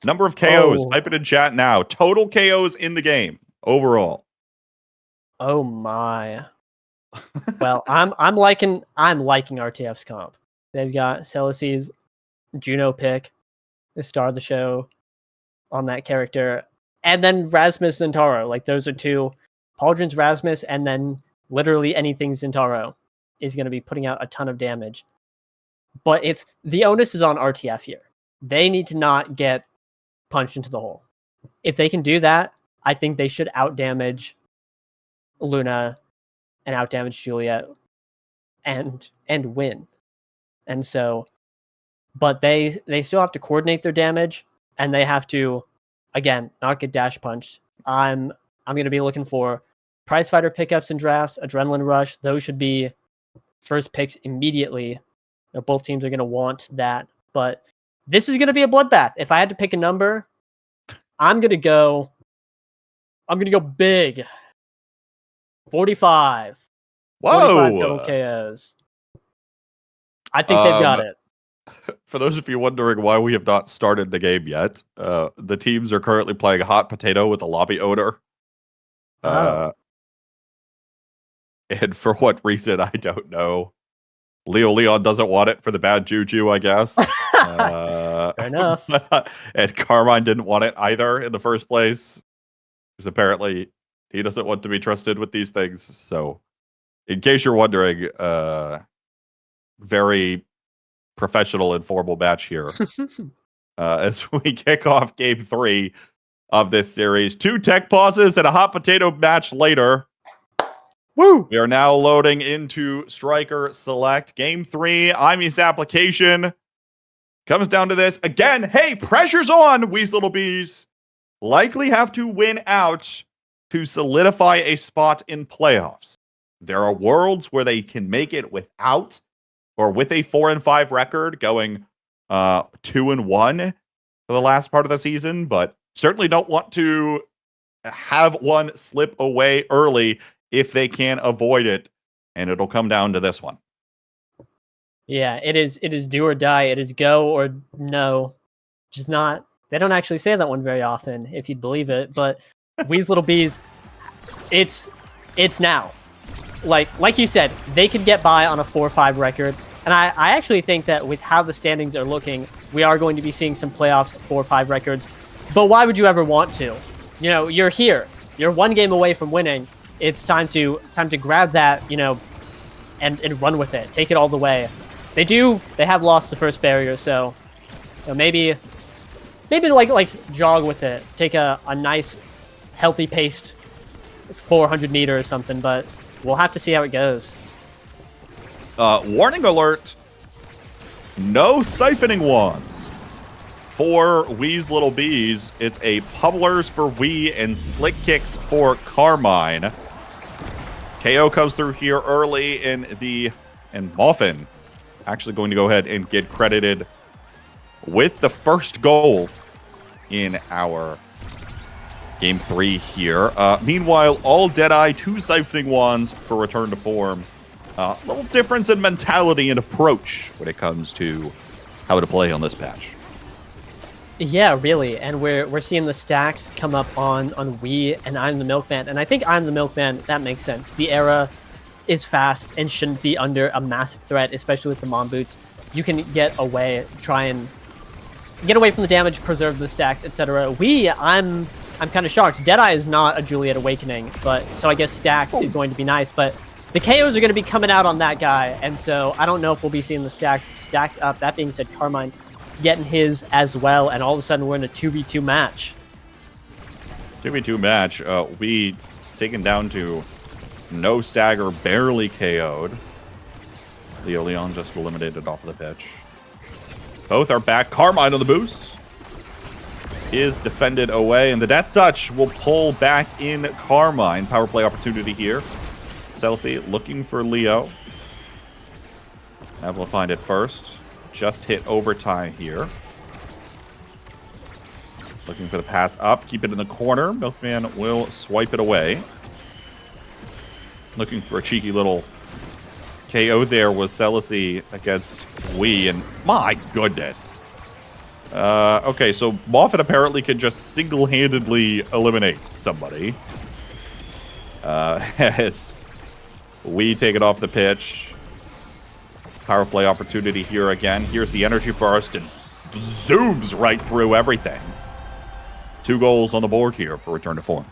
Number of KOs. Type it in chat now. Total KOs in the game overall. Oh my. Well, I'm liking RTF's comp. They've got Celes's Juno pick, the star of the show on that character, and then Rasmus Zentaro. Like those are two. Pauldron's Rasmus, and then literally anything Zentaro is going to be putting out a ton of damage. But it's the onus is on RTF here. They need to not get punched into the hole. If they can do that, I think they should outdamage Luna and outdamage Juliet and win. And so, but they still have to coordinate their damage, and they have to, again, not get dash punched. I'm going to be looking for prize fighter pickups and drafts, adrenaline rush. Those should be first picks immediately. Both teams are going to want that, but this is going to be a bloodbath. If I had to pick a number, I'm going to go big. 45. Whoa! 45 double KOs. I think they've got it. For those of you wondering why we have not started the game yet, the teams are currently playing hot potato with a lobby odor. And for what reason, I don't know. Leon doesn't want it for the bad juju, I guess. Fair enough. And Carmine didn't want it either in the first place. Because apparently he doesn't want to be trusted with these things. So, in case you're wondering, very professional and formal match here. As we kick off game 3 of this series. 2 tech pauses and a hot potato match later. Woo! We are now loading into Striker Select. Game 3, IME's application comes down to this. Again, hey, pressure's on, Wee's Little Bees. Likely have to win out to solidify a spot in playoffs. There are worlds where they can make it without or with a 4-5 record, going 2-1 for the last part of the season, but certainly don't want to have one slip away early if they can avoid it, and it'll come down to this one. Yeah, it is do or die. It is go or no. Just not. They don't actually say that one very often, if you'd believe it. But Wee's Little Bees, it's now. Like you said, they could get by on a 4-5 record, and I actually think that with how the standings are looking, we are going to be seeing some playoffs 4-5 records. But why would you ever want to? You know, you're here. You're one game away from winning. It's time to grab that, you know, and run with it. Take it all the way. They have lost the first barrier, so you know, maybe like jog with it. Take a nice, healthy paced 400 meter or something, but we'll have to see how it goes. Warning alert. No siphoning wands. For Wee's Little Bees, it's a Pummelers for Wee and Slick Kicks for Carmine. KO comes through here early and Moffin actually going to go ahead and get credited with the first goal in our Game 3 here. Meanwhile, all Deadeye, 2 siphoning wands for return to form. A little difference in mentality and approach when it comes to how to play on this patch. Yeah, really, and we're seeing the stacks come up on Wee and I'm the Milkman, and I think I'm the Milkman, that makes sense. The era is fast and shouldn't be under a massive threat, especially with the Mom Boots. You can get away, try and get away from the damage, preserve the stacks, etc. Wee, I'm kind of shocked. Deadeye is not a Juliet Awakening, but so I guess stacks is going to be nice, but the KOs are going to be coming out on that guy, and so I don't know if we'll be seeing the stacks stacked up. That being said, Carmine getting his as well, and all of a sudden we're in a 2v2 match. 2v2 match. We taken down to no stagger, barely KO'd. Leo Leon just eliminated off of the pitch. Both are back. Carmine on the boost is defended away, and the Death Touch will pull back in Carmine. Power play opportunity here. Celsi looking for Leo. Able to find it first. Just hit overtime here. Looking for the pass up. Keep it in the corner. Milkman will swipe it away. Looking for a cheeky little KO there was Celsi against Wee, and my goodness. Okay, so Moffat apparently can just single-handedly eliminate somebody. As Wee take it off the pitch. Power play opportunity here again. Here's the energy burst and zooms right through everything. 2 goals on the board here for return to form.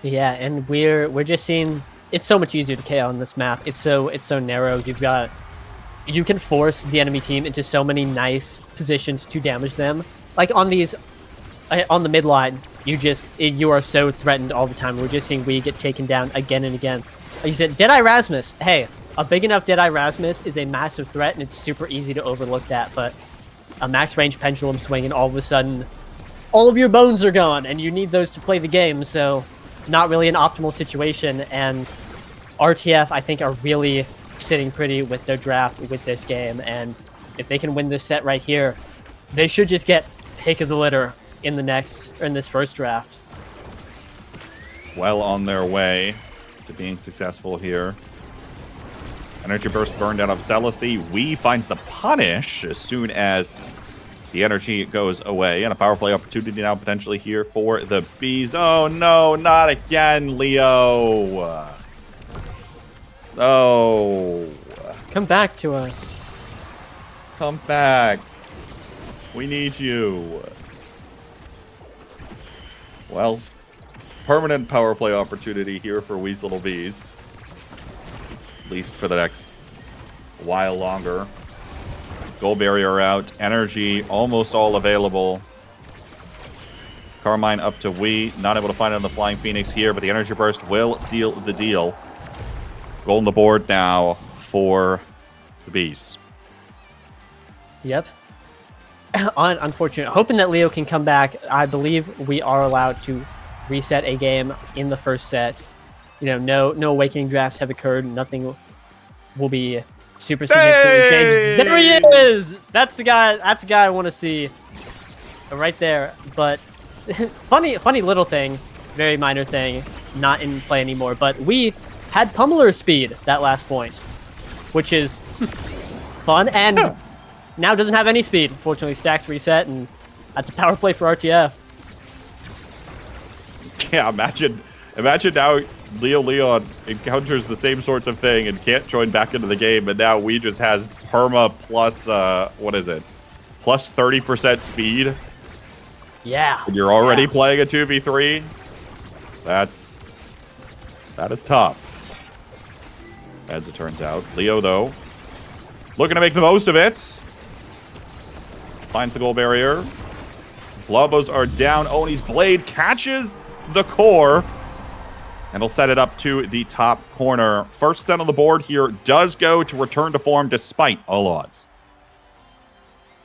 Yeah, and we're just seeing it's so much easier to KO on this map. It's so narrow. You can force the enemy team into so many nice positions to damage them. Like on the mid line, you are so threatened all the time. We're just seeing Wee get taken down again and again. Like you said, Deadeye Rasmus. Hey, a big enough Deadeye Rasmus is a massive threat, and it's super easy to overlook that. But a max range pendulum swing, and all of a sudden, all of your bones are gone, and you need those to play the game. So, not really an optimal situation. And RTF, I think, are really sitting pretty with their draft with this game. And if they can win this set right here, they should just get pick of the litter in this first draft. Well on their way to being successful here. Energy burst burned out of Celsi. Wee finds the punish as soon as the energy goes away. And a power play opportunity now potentially here for the Bees. Oh no, not again, Leo. Oh. Come back to us. Come back. We need you. Well, permanent power play opportunity here for Wee's Little Bees. At least for the next while longer. Goal barrier out. Energy almost all available. Carmine up to Wee. Not able to find it on the Flying Phoenix here, but the energy burst will seal the deal. Goal on the board now for the Bees. Yep. Unfortunate. Hoping that Leo can come back. I believe we are allowed to reset a game in the first set. You know, no awakening drafts have occurred. Nothing will be super significantly changed. There he is! That's the guy I want to see right there. But funny little thing, very minor thing, not in play anymore. But we had pummeler speed that last point, which is fun, and now doesn't have any speed. Fortunately, stacks reset, and that's a power play for RTF. Yeah, imagine now Leo Leon encounters the same sorts of thing and can't join back into the game, and now we just has perma plus, what is it? plus 30% speed. Yeah. And you're already playing a 2v3. That is tough. As it turns out. Leo, though, looking to make the most of it. Finds the goal barrier. Blobos are down. Oni's blade catches the core. And he'll set it up to the top corner. First set on the board here does go to return to form despite all odds.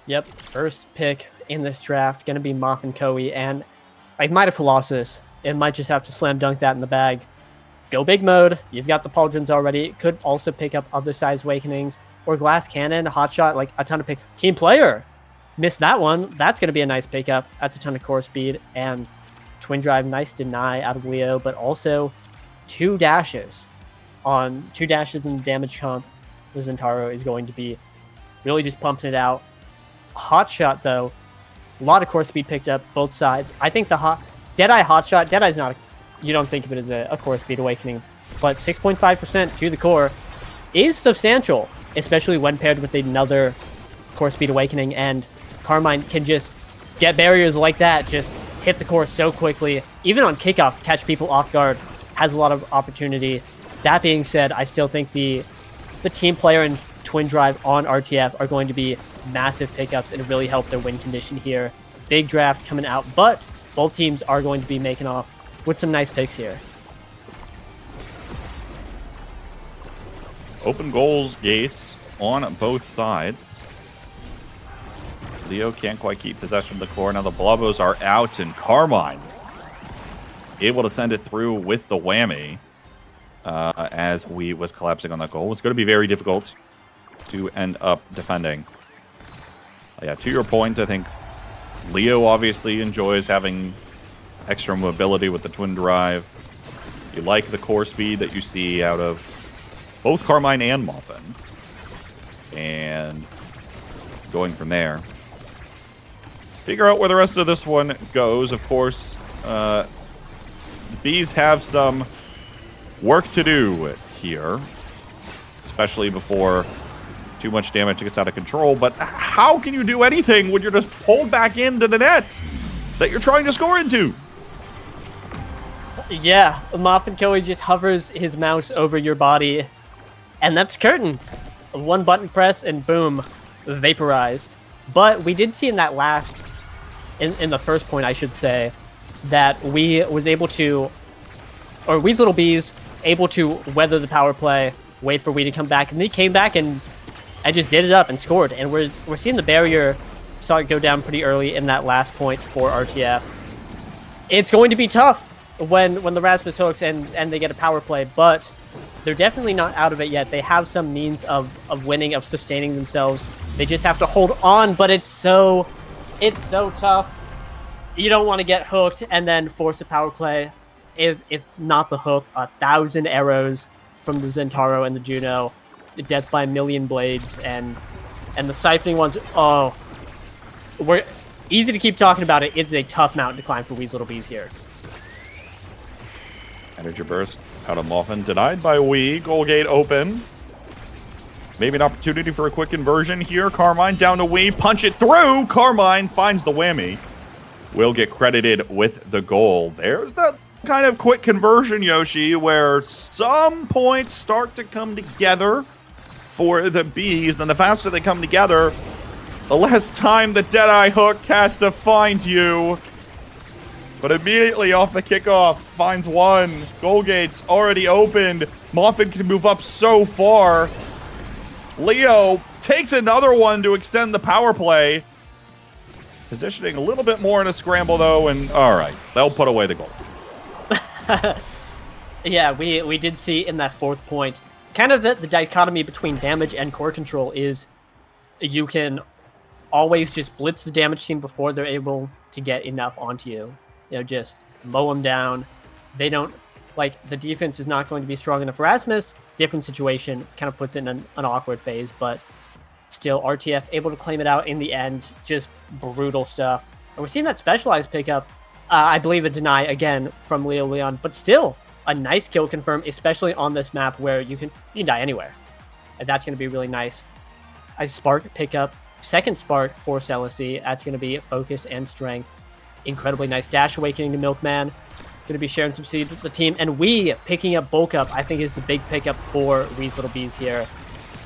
Yep, first pick in this draft going to be Moth and Koei. And I might have Colossus. It might just have to slam dunk that in the bag. Go big mode. You've got the Pauldrons already. Could also pick up other size Awakenings or Glass Cannon, Hotshot, like a ton of pick. Team Player. Missed that one. That's going to be a nice pickup. That's a ton of core speed. And Twin Drive, nice deny out of Leo, but also 2 dashes in the damage comp. The Zentaro is going to be really just pumping it out. Hotshot, though, a lot of core speed picked up both sides. I think the Deadeye Hotshot, Deadeye's not, you don't think of it as a core speed awakening, but 6.5% to the core is substantial, especially when paired with another core speed awakening. And Carmine can just get barriers like that, just hit the core so quickly. Even on kickoff, catch people off guard, has a lot of opportunity. That being said, I still think the Team Player and Twin Drive on RTF are going to be massive pickups and really help their win condition here. Big draft coming out, but both teams are going to be making off with some nice picks here. Open goals gates on both sides. Leo can't quite keep possession of the core. Now the Blobos are out, and Carmine able to send it through with the whammy as we was collapsing on that goal. It's going to be very difficult to end up defending. Yeah, to your point, I think Leo obviously enjoys having extra mobility with the Twin Drive. You like the core speed that you see out of both Carmine and Muffin. And going from there, figure out where the rest of this one goes. Of course, the Bees have some work to do here, especially before too much damage gets out of control. But how can you do anything when you're just pulled back into the net that you're trying to score into? Yeah, Muffin Koei just hovers his mouse over your body, and that's curtains. One button press, and boom, vaporized. But we did see in that last, in the first point, I should say, that we was able to, or Wee's Little Bees, able to weather the power play, wait for Wee to come back, and he came back and just did it up and scored. And we're seeing the barrier start to go down pretty early in that last point for RTF. It's going to be tough when the Rasmus hooks and they get a power play, but they're definitely not out of it yet. They have some means of winning, of sustaining themselves. They just have to hold on, but it's so tough. You don't want to get hooked and then force a power play. If not the hook, 1,000 arrows from the Zentaro and the Juno, death by a million blades, and the siphoning ones. Oh, we're easy to keep talking about it. It's a tough mountain to climb for Wee's Little Bees here. Energy burst out of Muffin, denied by Wee. Goal gate open. Maybe an opportunity for a quick conversion here. Carmine down to Wee, punch it through. Carmine finds the whammy. Will get credited with the goal. There's that kind of quick conversion, Yoshi, where some points start to come together for the Bees, and the faster they come together, the less time the Deadeye hook has to find you. But immediately off the kickoff, finds one. Goal gate's already opened. Muffin can move up so far. Leo takes another one to extend the power play. Positioning a little bit more in a scramble, though, and all right, they'll put away the goal. Yeah, we did see in that fourth point, kind of the dichotomy between damage and core control is you can always just blitz the damage team before they're able to get enough onto you. You know, just mow them down. They don't, like, the defense is not going to be strong enough. Rasmus, different situation, kind of puts it in an awkward phase, but still, RTF able to claim it out in the end. Just brutal stuff. And we're seeing that specialized pickup. I believe a deny again from Leo Leon, but still a nice kill confirm, especially on this map where you can die anywhere. And that's going to be really nice. A spark pickup, second spark for Celicy. That's going to be focus and strength. Incredibly nice dash awakening to Milkman. Going to be sharing some seed with the team. And we picking up bulk up, I think, is the big pickup for Wee's Little Bees here.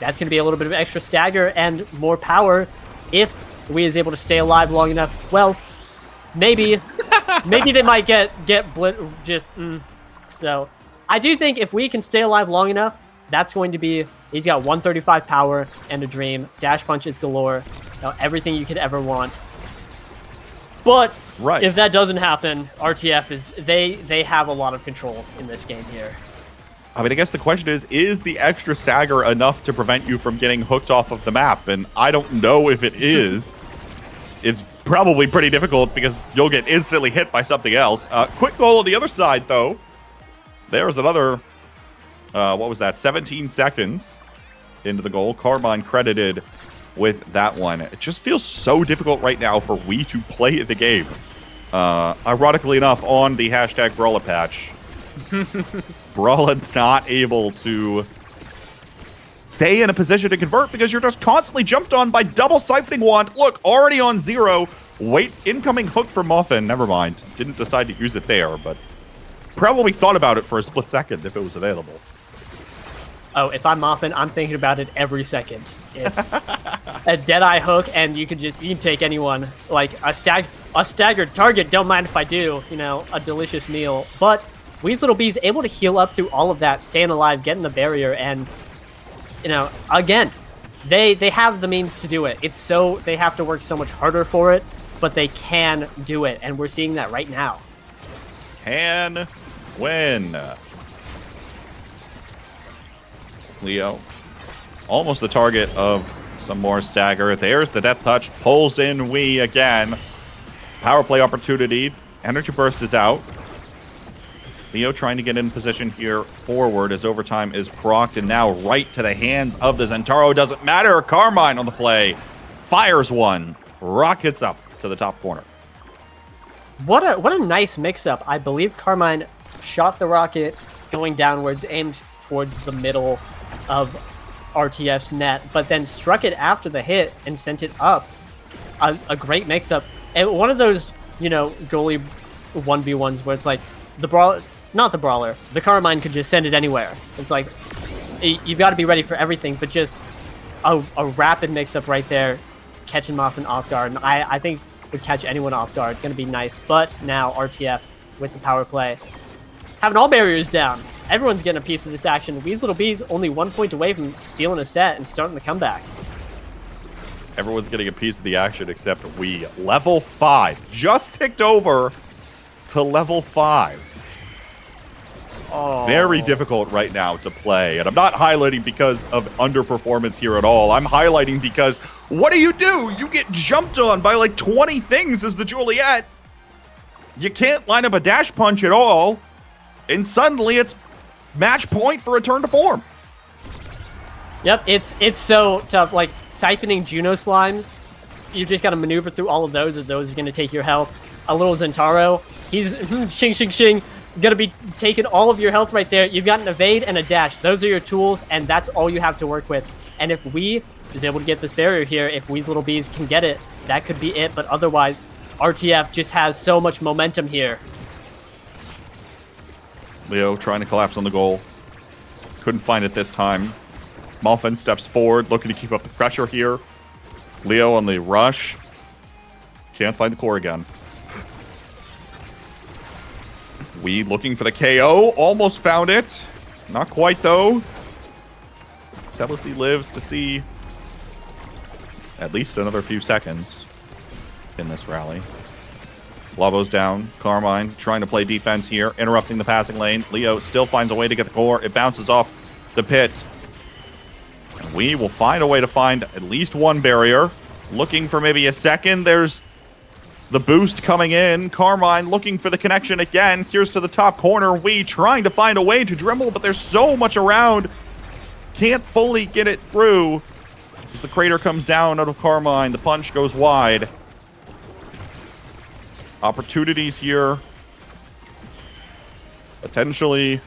That's going to be a little bit of extra stagger and more power if Wee is able to stay alive long enough. Well, maybe they might get So I do think if Wee can stay alive long enough, that's going to be, he's got 135 power and a dream. Dash punch is galore. Everything you could ever want. But if that doesn't happen, RTF they have a lot of control in this game here. I mean, I guess the question is the extra stagger enough to prevent you from getting hooked off of the map? And I don't know if it is. It's probably pretty difficult because you'll get instantly hit by something else. Quick goal on the other side, though. There's another, what was that, 17 seconds into the goal. Carmine credited with that one. It just feels so difficult right now for Wee to play the game. Ironically enough, on the hashtag Brawler patch, Brawler not able to stay in a position to convert because you're just constantly jumped on by double siphoning wand. Look, already on 0. Wait, incoming hook for Muffin. Never mind. Didn't decide to use it there, but probably thought about it for a split second if it was available. Oh, if I'm Muffin, I'm thinking about it every second. It's a Deadeye hook, and you can take anyone. Like a staggered target, don't mind if I do, a delicious meal. But Wee's Little Bees able to heal up through all of that, staying alive, getting the barrier, and, again, they have the means to do it. They have to work so much harder for it, but they can do it, and we're seeing that right now. Can win. Leo, almost the target of some more stagger. There's the death touch, pulls in Wee again. Power play opportunity. Energy burst is out. Leo trying to get in position here forward as overtime is procced, and now right to the hands of the Zentaro. Doesn't matter. Carmine on the play. Fires one. Rockets up to the top corner. What a nice mix-up. I believe Carmine shot the rocket going downwards, aimed towards the middle of RTF's net, but then struck it after the hit and sent it up. A great mix-up. And one of those, goalie 1v1s where it's like the Carmine could just send it anywhere. It's like you've got to be ready for everything, but just a rapid mix-up right there, catching Muffin off guard. And I think would catch anyone off guard. Going to be nice. But now RTF with the power play, having all barriers down. Everyone's getting a piece of this action. Wee's Little Bees only 1 point away from stealing a set and starting the comeback. Everyone's getting a piece of the action except Wee. Level 5. Just ticked over to level 5. Oh. Very difficult right now to play. And I'm not highlighting because of underperformance here at all. I'm highlighting because what do? You get jumped on by like 20 things as the Juliet. You can't line up a dash punch at all. And suddenly it's match point for return to form. Yep, it's so tough. Like siphoning Juno slimes, you just got to maneuver through all of those, or those are going to take your health. A little Zentaro, he's shing shing shing, going to be taking all of your health right there. You've got an evade and a dash. Those are your tools, and that's all you have to work with. And if Wee is able to get this barrier here, if Wee's Little Bees can get it, that could be it. But otherwise, RTF just has so much momentum here. Leo trying to collapse on the goal. Couldn't find it this time. Muffin steps forward, looking to keep up the pressure here. Leo on the rush. Can't find the core again. Wee looking for the KO. Almost found it. Not quite, though. Celicy lives to see at least another few seconds in this rally. Lobo's down. Carmine trying to play defense here, interrupting the passing lane. Leo still finds a way to get the core. It bounces off the pit. And we will find a way to find at least one barrier. Looking for maybe a second. There's the boost coming in. Carmine looking for the connection again. Here's to the top corner. We trying to find a way to dribble, but there's so much around. Can't fully get it through. As the crater comes down out of Carmine, the punch goes wide. Opportunities here. Potentially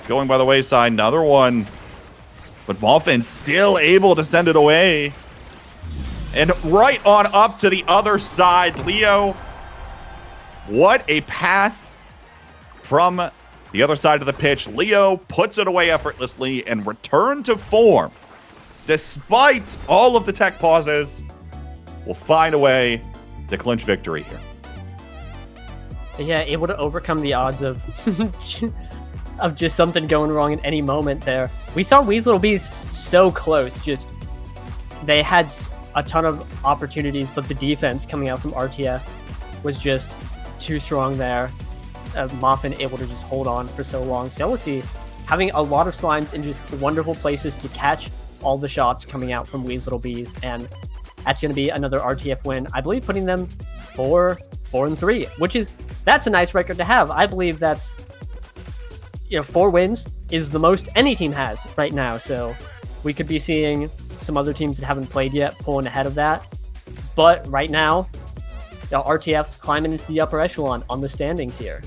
going by the wayside. Another one. But Muffin still able to send it away. And right on up to the other side, Leo. What a pass from the other side of the pitch. Leo puts it away effortlessly and returned to form. Despite all of the tech pauses, will find a way to clinch victory here. Yeah, able to overcome the odds of of just something going wrong at any moment there. We saw Weasel Bees so close. Just they had a ton of opportunities, but the defense coming out from RTF was just too strong there. Moffin able to just hold on for so long. So we'll see, having a lot of slimes in just wonderful places to catch all the shots coming out from Weasel Bees, and that's going to be another RTF win. I believe putting them 4-3, which is that's a nice record to have. I believe that's 4 wins is the most any team has right now. So we could be seeing some other teams that haven't played yet pulling ahead of that. But right now, RTF climbing into the upper echelon on the standings here.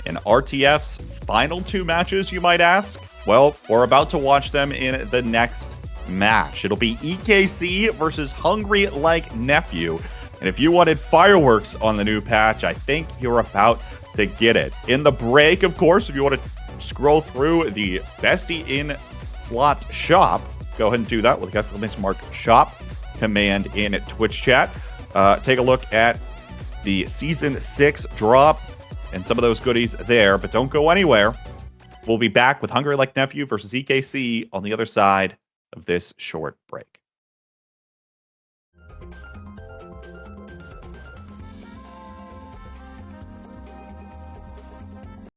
In RTF's final 2 matches, you might ask? Well, we're about to watch them in the next match. It'll be EKC versus Hungry Like Nephew. And if you wanted fireworks on the new patch, I think you're about to get it. In the break, of course, if you want to scroll through the Bestie in Slot shop, go ahead and do that with the exclamation mark shop command in Twitch chat. Take a look at the Season 6 drop and some of those goodies there, but don't go anywhere. We'll be back with Hungry Like Nephew versus EKC on the other side of this short break.